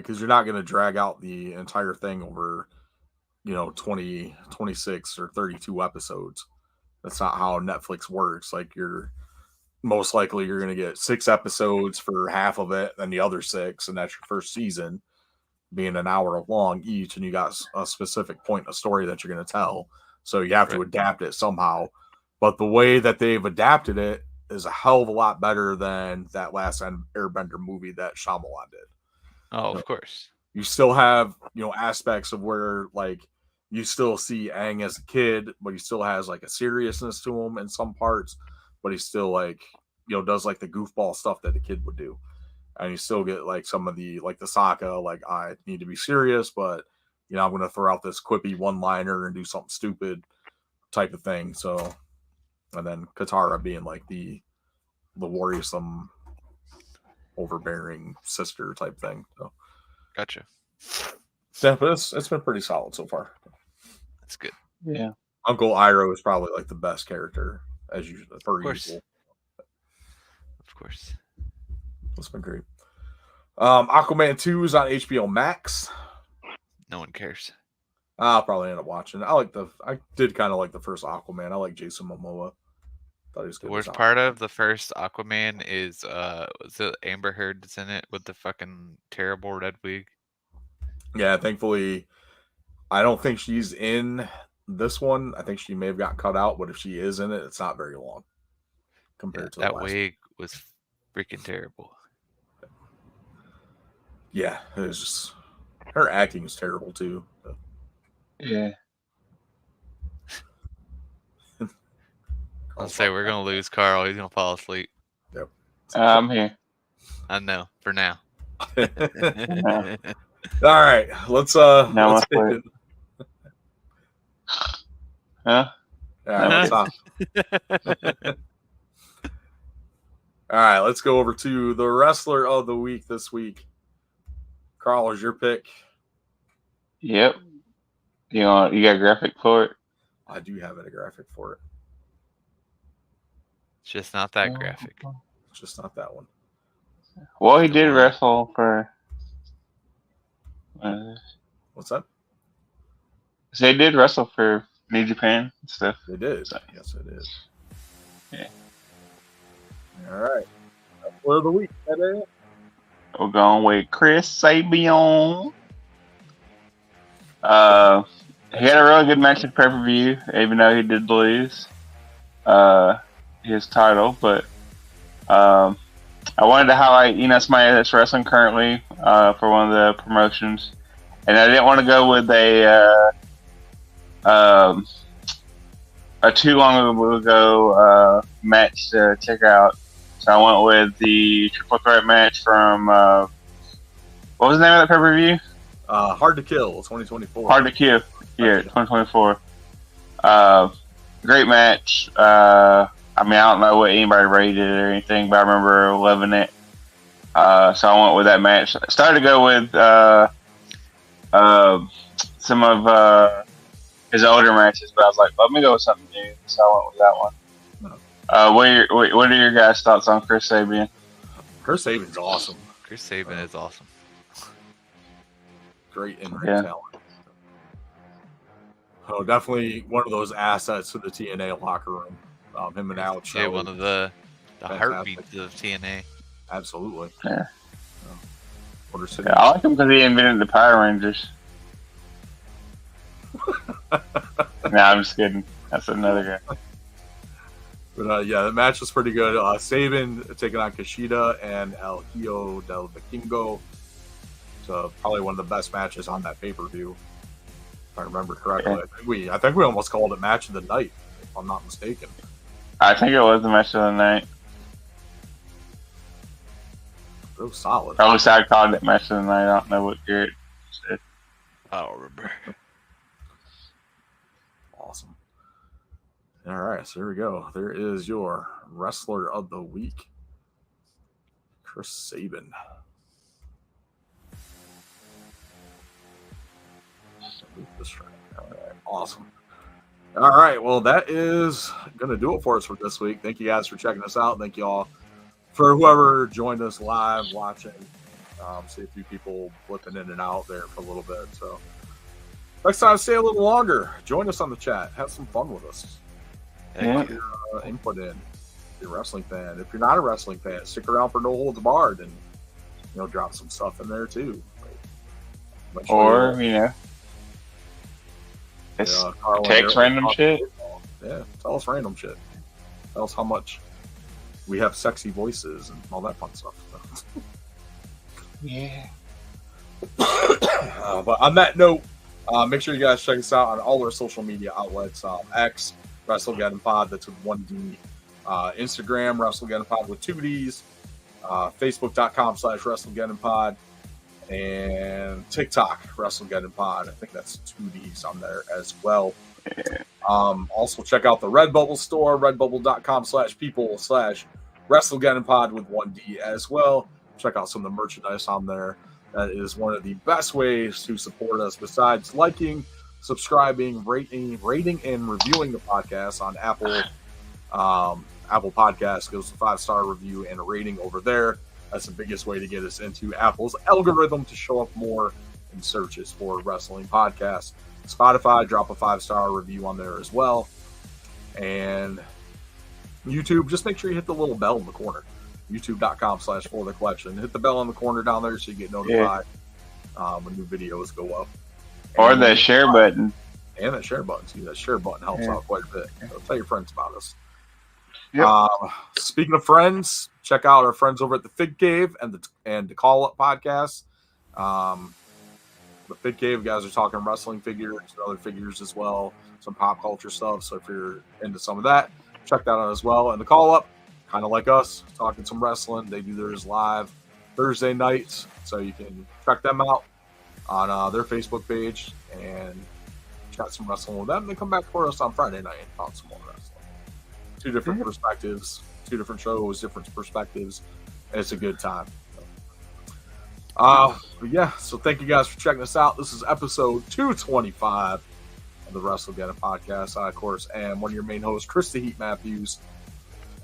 because you're not going to drag out the entire thing over, 20, 26 or 32 episodes. That's not how Netflix works. Like, you're most likely you're going to get 6 episodes for half of it, then the other 6, and that's your first season being an hour long each, and you got a specific point of story that you're going to tell. So you have to adapt it somehow. But the way that they've adapted it is a hell of a lot better than that last Airbender movie that Shyamalan did. Oh, of course. You still have, aspects of where like you still see Aang as a kid, but he still has like a seriousness to him in some parts, but he still like, does like the goofball stuff that a kid would do. And you still get like some of the like the Sokka, like I need to be serious, but I'm gonna throw out this quippy one-liner and do something stupid type of thing. So and then Katara being like the worrisome, overbearing sister type thing. So Gotcha. yeah, but it's been pretty solid so far. That's good. Yeah. Uncle Iroh is probably like the best character as usual per usual. Of course. It's been great. Aquaman 2 is on HBO Max. No one cares. I'll probably end up watching. I did kind of like the first Aquaman. I like Jason Momoa. Thought he was good. The worst part of the first Aquaman is was it Amber Heard that's in it with the fucking terrible red wig? Yeah, thankfully, I don't think she's in this one. I think she may have got cut out, but if she is in it, it's not very long compared to that the last wig was freaking terrible. Yeah, it was just her acting is terrible too. Yeah. I'll say we're gonna lose Carl. He's gonna fall asleep. Yep. I'm here. I know for now. All right, let's Now let's let's take it. Huh? All right, let's No. All right, let's go over to the wrestler of the week this week. Carl, is your pick? Yep. You got a graphic for it? I do have a graphic for it. It's just not that graphic. It's just not that one. Well, he did wrestle for. What's that? So he did wrestle for New Japan and stuff. They did. So, Yes, it is. yeah. All right. Wrestler of the week. Today. We're going with Chris Sabian. He had a really good match at pay-per-view, even though he did lose his title. But I wanted to highlight, somebody that's wrestling currently for one of the promotions, and I didn't want to go with a too long ago match to check out. So I went with the triple threat match from what was the name of that pay-per-view? Hard to Kill, 2024. Hard to Kill. Yeah, 2024. Great match. I don't know what anybody rated it or anything, but I remember loving it. So I went with that match. I started to go with some of his older matches, but I was like, let me go with something new. So I went with that one. What are your guys' thoughts on Chris Sabian? Chris Sabian's awesome. Chris Sabin is awesome. Great in-ring talent. Oh, definitely one of those assets to the TNA locker room. Him and Alex. Yeah, one of the heartbeats of TNA. Absolutely. Yeah. I like him because he invented the Power Rangers. I'm just kidding. That's another guy. But the match was pretty good. Sabin taking on Kushida and El Hijo del Vikingo. So probably one of the best matches on that pay-per-view, if I remember correctly. Yeah. I think we almost called it match of the night, if I'm not mistaken. I think it was the match of the night. It was solid. At least I called it match of the night. I don't know what Garrett said. I don't remember. Awesome. All right, so here we go. There is your wrestler of the week, Chris Sabin. All right, awesome. All right, well, that is going to do it for us for this week. Thank you guys for checking us out. Thank you all for whoever joined us live watching. See a few people flipping in and out there for a little bit. So next time, stay a little longer. Join us on the chat. Have some fun with us. Yeah. Get your input in. If you're a wrestling fan. If you're not a wrestling fan, stick around for No Holds Barred and drop some stuff in there too. Or text random shit. Yeah, tell us random shit. Tell us how much we have sexy voices and all that fun stuff. Yeah. But on that note, make sure you guys check us out on all our social media outlets. X, WrestleGeddon Pod, that's with 1D. Instagram, WrestleGeddon Pod with 2Ds. Facebook.com/WrestleGeddon Pod. And TikTok, WrestleGeddon Pod. I think that's 2Ds on there as well. Also, check out the Redbubble store, redbubble.com/people/WrestleGeddon Pod with 1D as well. Check out some of the merchandise on there. That is one of the best ways to support us besides liking, subscribing, rating, and reviewing the podcast on Apple. Apple Podcasts gives a 5-star review and a rating over there. That's the biggest way to get us into Apple's algorithm to show up more in searches for wrestling podcasts. Spotify, drop a 5-star review on there as well. And YouTube, just make sure you hit the little bell in the corner. YouTube.com/ForTheCollection. Hit the bell in the corner down there so you get notified when new videos go up. Or the share button. And that share button. See, that share button helps out quite a bit. So tell your friends about us. Yep. Speaking of friends, check out our friends over at the Fig Cave and the Call Up podcast. The Fig Cave guys are talking wrestling figures and other figures as well, some pop culture stuff. So if you're into some of that, check that out as well. And the Call Up kind of like us, talking some wrestling. They do theirs live Thursday nights, so you can check them out on their Facebook page and chat some wrestling with them. And come back for us on Friday night and talk some more wrestling. Two different perspectives, two different shows, different perspectives. And it's a good time. But yeah, so thank you guys for checking us out. This is episode 225 of the WrestleGeddon podcast. I, of course, am one of your main hosts, Chris the Heat Matthews.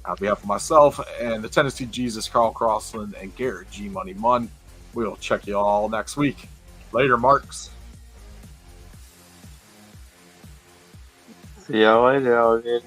On behalf of myself and the Tennessee Jesus, Carl Crossland, and Garrett G Money Munn, we'll check you all next week. Later, Marks. See y'all later, alligator.